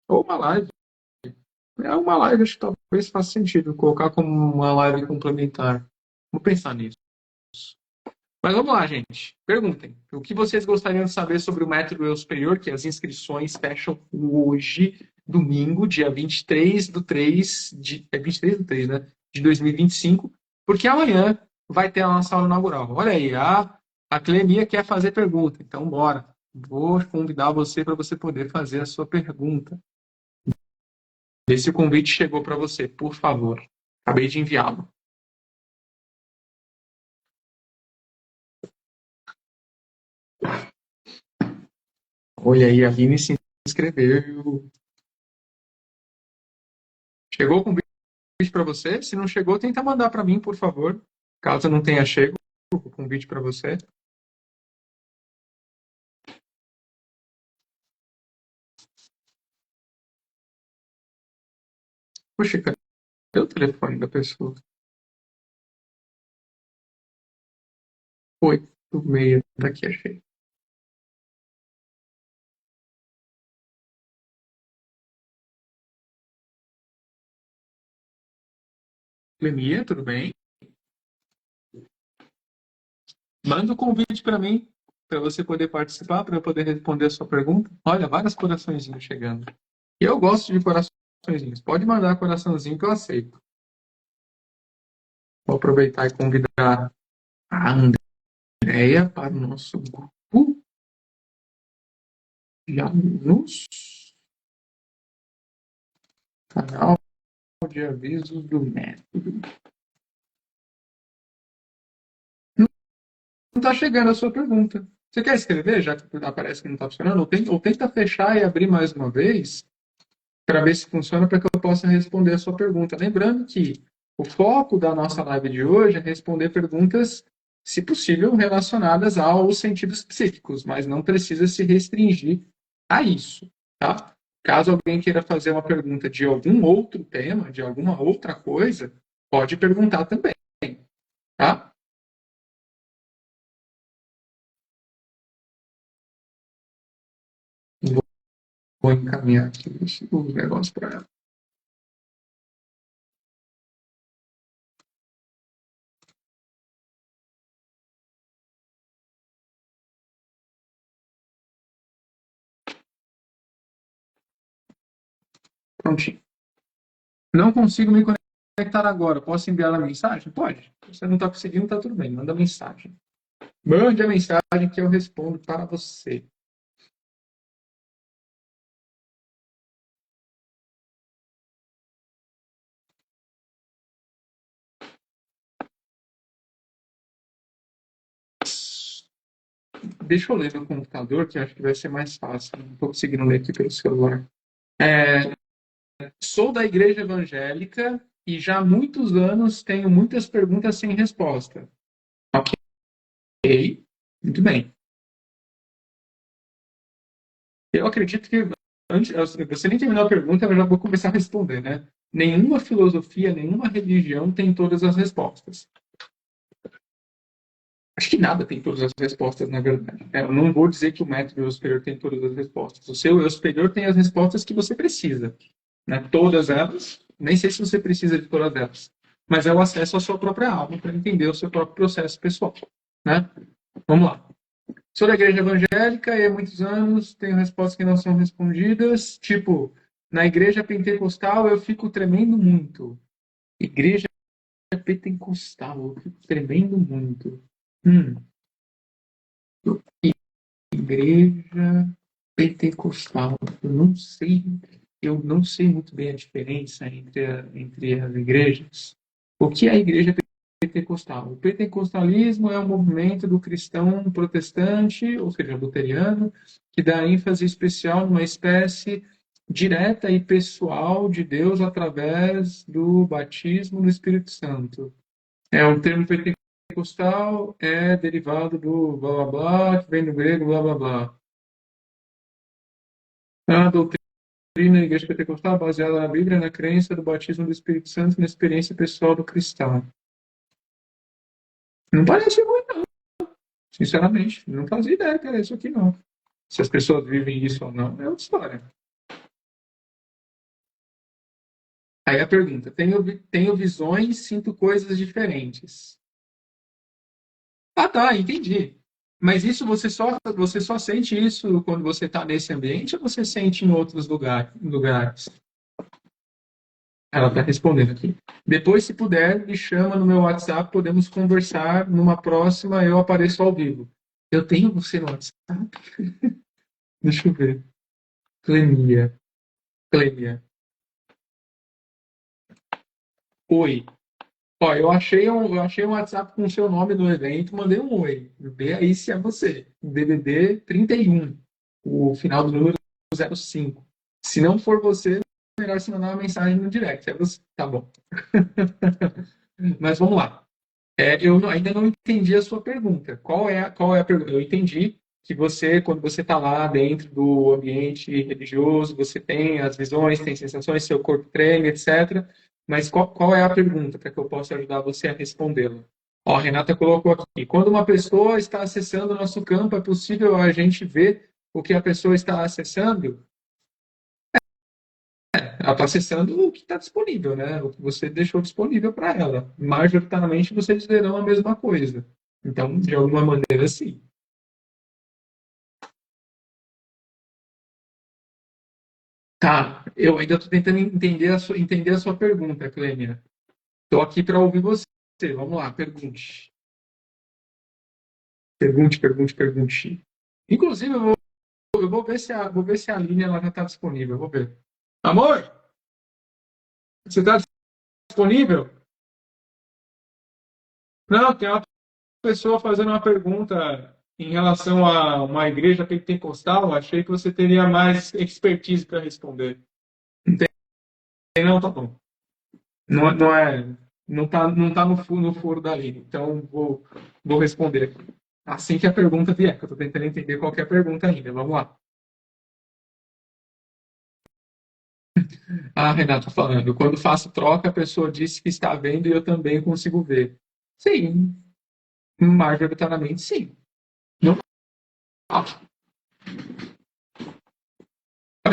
Ou uma live. É uma live, acho que talvez faça sentido colocar como uma live complementar. Vou pensar nisso. Mas vamos lá, gente. Perguntem. O que vocês gostariam de saber sobre o método Eu Superior, que as inscrições fecham hoje, domingo, dia 23/3, é 23/3, né? De 2025, porque amanhã vai ter a nossa aula inaugural. Olha aí, a Clemia quer fazer pergunta, então bora. Vou convidar você para você poder fazer a sua pergunta. Vê se o convite chegou para você, por favor. Acabei de enviá-lo. Olha aí, a Vini se inscreveu. Chegou o convite para você? Se não chegou, tenta mandar para mim, por favor. Caso não tenha chego o convite para você. Puxa, cadê o telefone da pessoa? 86, daqui achei. Lemia, tudo bem? Manda o convite para mim, para você poder participar, para eu poder responder a sua pergunta. Olha, vários coraçõezinhos chegando. E eu gosto de coraçõezinhos. Pode mandar coraçãozinho que eu aceito. Vou aproveitar e convidar a Andréia para o nosso grupo de alunos. Canal de avisos do método. Não está chegando a sua pergunta. Você quer escrever, já que aparece que não está funcionando? Ou tenta fechar e abrir mais uma vez para ver se funciona, para que eu possa responder a sua pergunta. Lembrando que o foco da nossa live de hoje é responder perguntas, se possível, relacionadas aos sentidos psíquicos, mas não precisa se restringir a isso, tá? Caso alguém queira fazer uma pergunta de algum outro tema, de alguma outra coisa, pode perguntar também, tá? Vou encaminhar aqui os negócios para ela. Prontinho. Não consigo me conectar agora. Posso enviar a mensagem? Pode. Se você não está conseguindo, está tudo bem. Manda mensagem. Mande a mensagem que eu respondo para você. Deixa eu ler no computador, que acho que vai ser mais fácil. Não estou conseguindo ler aqui pelo celular. Sou da igreja evangélica e já há muitos anos tenho muitas perguntas sem resposta. Ok, muito bem. Eu acredito que, antes, você nem terminou a pergunta, eu já vou começar a responder, né? Nenhuma filosofia, nenhuma religião tem todas as respostas. Acho que nada tem todas as respostas, na verdade. Eu não vou dizer que o método eu superior tem todas as respostas. O seu eu superior tem as respostas que você precisa. Né? Todas elas, nem sei se você precisa de todas elas, mas é o acesso à sua própria alma para entender o seu próprio processo pessoal. Né? Vamos lá. Sou da igreja evangélica e há muitos anos tenho respostas que não são respondidas. Tipo, na igreja pentecostal eu fico tremendo muito. Igreja pentecostal, eu fico tremendo muito. Igreja pentecostal. Eu não sei muito bem a diferença entre as igrejas. O que é a igreja pentecostal? O pentecostalismo é um movimento do cristão protestante, ou seja, luterano, que dá ênfase especial numa espécie direta e pessoal de Deus através do batismo no Espírito Santo. O termo pentecostal é derivado do blá blá blá, que vem do grego blá blá blá. A doutrina da Igreja Pentecostal é baseada na Bíblia, na crença do batismo do Espírito Santo e na experiência pessoal do cristão. Não parece ruim, não. Sinceramente, não fazia ideia que era isso aqui, não. Se as pessoas vivem isso ou não, é outra história. Aí a pergunta: tenho visões, sinto coisas diferentes. Ah, tá, entendi. Mas isso você só sente isso quando você está nesse ambiente ou você sente em outros lugares? Ela está respondendo aqui. Depois, se puder, me chama no meu WhatsApp, podemos conversar. Numa próxima, eu apareço ao vivo. Eu tenho você no WhatsApp? Deixa eu ver. Clemia. Clemia. Oi. Ó, eu achei um WhatsApp com o seu nome no evento, mandei um oi. Vê aí se é você. DDD 31. O final do número 05. Se não for você, melhor se mandar uma mensagem no direct. É você. Tá bom. Mas vamos lá. Ainda não entendi a sua pergunta. Qual é a pergunta? Eu entendi que você, quando você está lá dentro do ambiente religioso, você tem as visões, tem sensações, seu corpo treme, etc. Mas qual é a pergunta para que eu possa ajudar você a respondê-la? Ó, a Renata colocou aqui. Quando uma pessoa está acessando o nosso campo, é possível a gente ver o que a pessoa está acessando? Ela está acessando o que está disponível, né? O que você deixou disponível para ela. Majoritariamente, vocês verão a mesma coisa. Então, de alguma maneira, sim. Tá, eu ainda estou tentando entender a sua pergunta, Clênia. Estou aqui para ouvir você. Vamos lá, pergunte. Pergunte. Inclusive, eu vou ver se a Aline ela já está disponível. Eu vou ver. Amor, Você está disponível? Não, tem uma pessoa fazendo uma pergunta em relação a uma igreja pentecostal. Achei que você teria mais expertise para responder. Não, tá bom. Não é, não tá no foro da lei. Então, vou responder assim que a pergunta vier, que eu estou tentando entender qual que é a pergunta ainda. Vamos lá. Ah, Renato falando, quando faço troca, a pessoa disse que está vendo e eu também consigo ver. Sim, majoritariamente sim. Não faz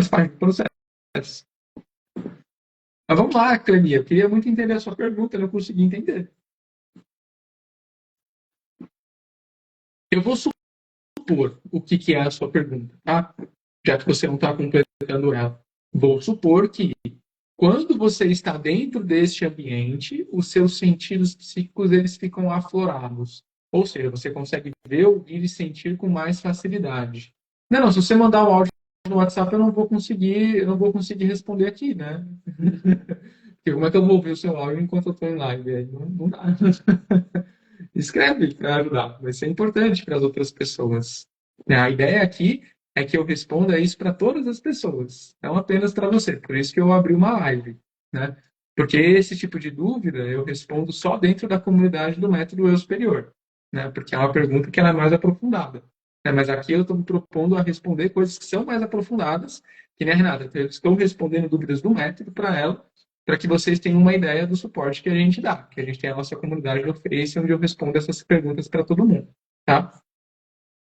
parte do processo. Mas vamos lá, Clenia, eu queria muito entender a sua pergunta, eu não consegui entender. Eu vou supor o que é a sua pergunta, tá? Já que você não está completando ela. Vou supor que quando você está dentro deste ambiente, os seus sentidos psíquicos eles ficam aflorados. Ou seja, você consegue ver, ouvir e sentir com mais facilidade. Não, se você mandar o áudio no WhatsApp, eu não vou conseguir responder aqui, né? Porque como é que eu vou ouvir o seu áudio enquanto eu estou em live? Aí não dá. Escreve para ajudar. Vai ser importante para as outras pessoas. A ideia aqui é que eu responda isso para todas as pessoas, não apenas para você. Por isso que eu abri uma live, né? Porque esse tipo de dúvida eu respondo só dentro da comunidade do método Eu Superior, né? Porque é uma pergunta que ela é mais aprofundada. Né? Mas aqui eu estou me propondo a responder coisas que são mais aprofundadas, que nem a Renata. Então, eu estou respondendo dúvidas do método para ela, para que vocês tenham uma ideia do suporte que a gente dá, que a gente tem a nossa comunidade de oferência, onde eu respondo essas perguntas para todo mundo, tá?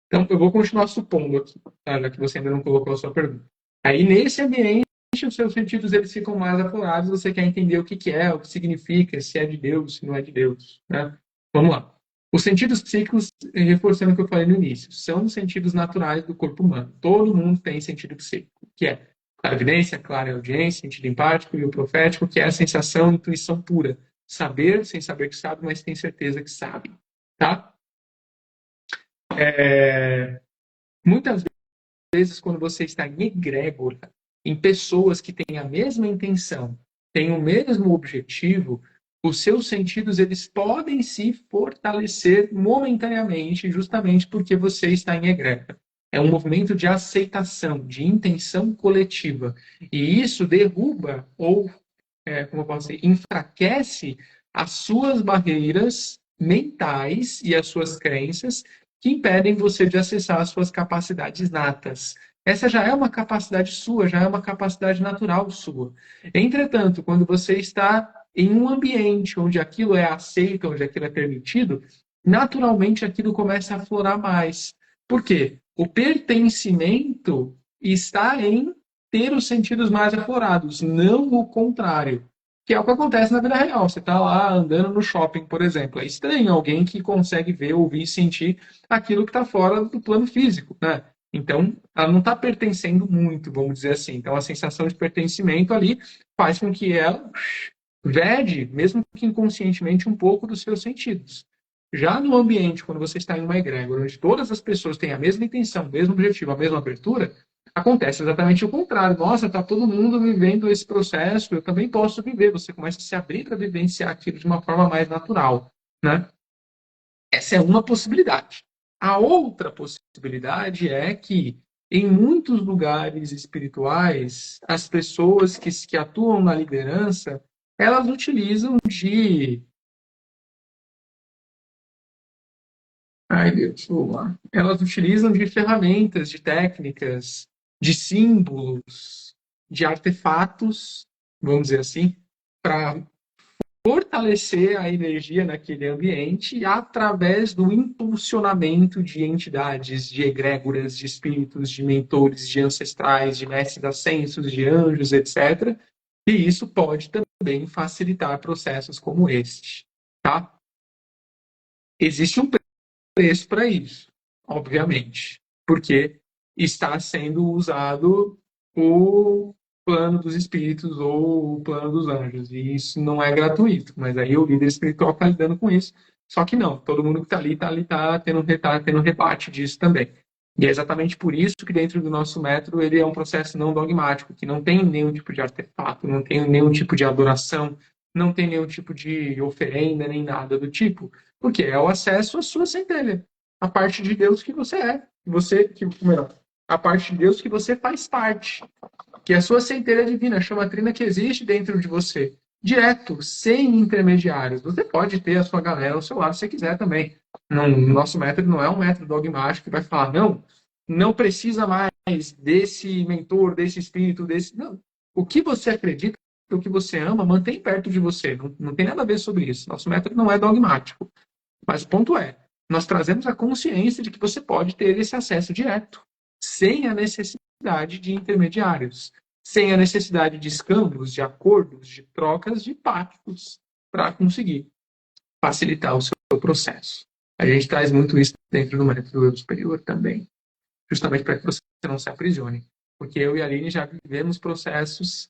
Então, eu vou continuar supondo aqui, tá? Já que você ainda não colocou a sua pergunta. Aí, nesse ambiente, os seus sentidos eles ficam mais apurados, você quer entender o que é, o que significa, se é de Deus, se não é de Deus, né? Vamos lá. Os sentidos psíquicos, reforçando o que eu falei no início, são os sentidos naturais do corpo humano. Todo mundo tem sentido psíquico, que é clarividência, clareaudiência, sentido empático e o profético, que é a sensação, intuição pura. Saber sem saber que sabe, mas tem certeza que sabe, tá? Muitas vezes, quando você está em egrégora, em pessoas que têm a mesma intenção, têm o mesmo objetivo, os seus sentidos eles podem se fortalecer momentaneamente, justamente porque você está em egrégora. É um movimento de aceitação, de intenção coletiva. E isso derruba ou, como eu posso dizer, enfraquece as suas barreiras mentais e as suas crenças que impedem você de acessar as suas capacidades natas. Essa já é uma capacidade sua, já é uma capacidade natural sua. Entretanto, quando você está em um ambiente onde aquilo é aceito, onde aquilo é permitido, naturalmente aquilo começa a aflorar mais. Por quê? O pertencimento está em ter os sentidos mais aflorados, não o contrário. Que é o que acontece na vida real. Você está lá andando no shopping, por exemplo. É estranho alguém que consegue ver, ouvir e sentir aquilo que está fora do plano físico, né? Então, ela não está pertencendo muito, vamos dizer assim. Então, a sensação de pertencimento ali faz com que ela vede, mesmo que inconscientemente, um pouco dos seus sentidos. Já no ambiente, quando você está em uma egrégora, onde todas as pessoas têm a mesma intenção, o mesmo objetivo, a mesma abertura, acontece exatamente o contrário. Nossa, está todo mundo vivendo esse processo, eu também posso viver. Você começa a se abrir para vivenciar aquilo de uma forma mais natural, né? Essa é uma possibilidade. A outra possibilidade é que, em muitos lugares espirituais, as pessoas que atuam na liderança, elas utilizam de... Ai, Deus, vamos lá. Elas utilizam de ferramentas, de técnicas, de símbolos, de artefatos, vamos dizer assim, para fortalecer a energia naquele ambiente através do impulsionamento de entidades, de egrégoras, de espíritos, de mentores, de ancestrais, de mestres ascensos, de anjos, etc. E isso pode também facilitar processos como este, tá? Existe um preço para isso, obviamente, porque está sendo usado o plano dos espíritos ou o plano dos anjos, e isso não é gratuito, mas aí o líder espiritual está lidando com isso, só que não, todo mundo que está ali, está tendo rebate disso também. E é exatamente por isso que dentro do nosso método ele é um processo não dogmático, que não tem nenhum tipo de artefato, não tem nenhum tipo de adoração, não tem nenhum tipo de oferenda, nem nada do tipo. Porque é o acesso à sua centelha, a parte de Deus que você é, melhor, a parte de Deus que você faz parte, que é a sua centelha divina, chama a trina que existe dentro de você, direto, sem intermediários. Você pode ter a sua galera ao seu lado se você quiser também. Não, nosso método não é um método dogmático que vai falar, não precisa mais desse mentor, desse espírito, desse. Não. O que você acredita, o que você ama, mantém perto de você. Não tem nada a ver sobre isso. Nosso método não é dogmático. Mas o ponto é, nós trazemos a consciência de que você pode ter esse acesso direto, sem a necessidade de intermediários, sem a necessidade de escândalos, de acordos, de trocas, de pactos, para conseguir facilitar o seu processo. A gente traz muito isso dentro do método do eu superior também, justamente para que você não se aprisione. Porque eu e a Aline já vivemos processos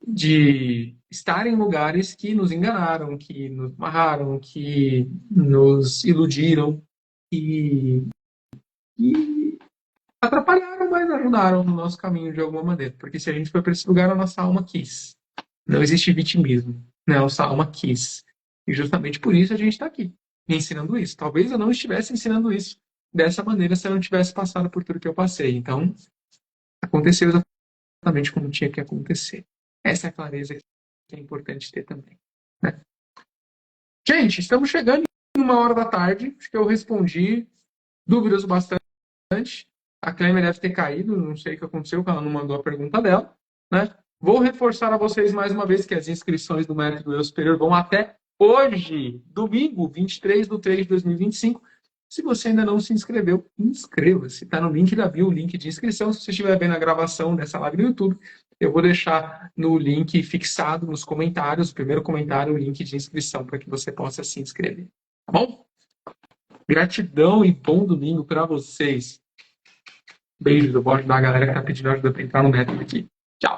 de estar em lugares que nos enganaram, que nos amarraram, que nos iludiram e atrapalharam, mas ajudaram no nosso caminho de alguma maneira. Porque se a gente foi para esse lugar, a nossa alma quis. Não existe vitimismo, né? A nossa alma quis. E justamente por isso a gente está aqui, ensinando isso. Talvez eu não estivesse ensinando isso dessa maneira se eu não tivesse passado por tudo que eu passei. Então, aconteceu exatamente como tinha que acontecer. Essa é a clareza que é importante ter também, né? Gente, estamos chegando em 1 hora da tarde. Acho que eu respondi dúvidas bastante. A Clemer deve ter caído, não sei o que aconteceu, porque ela não mandou a pergunta dela, né? Vou reforçar a vocês mais uma vez que as inscrições do Método Eu Superior vão até hoje, domingo, 23/3/2025. Se você ainda não se inscreveu, inscreva-se. Está no link da bio, o link de inscrição. Se você estiver vendo a gravação dessa live no YouTube, eu vou deixar no link fixado nos comentários, o primeiro comentário, o link de inscrição para que você possa se inscrever. Tá bom? Gratidão e bom domingo para vocês. Beijo do bode da galera que está pedindo ajuda para entrar no método aqui. Tchau.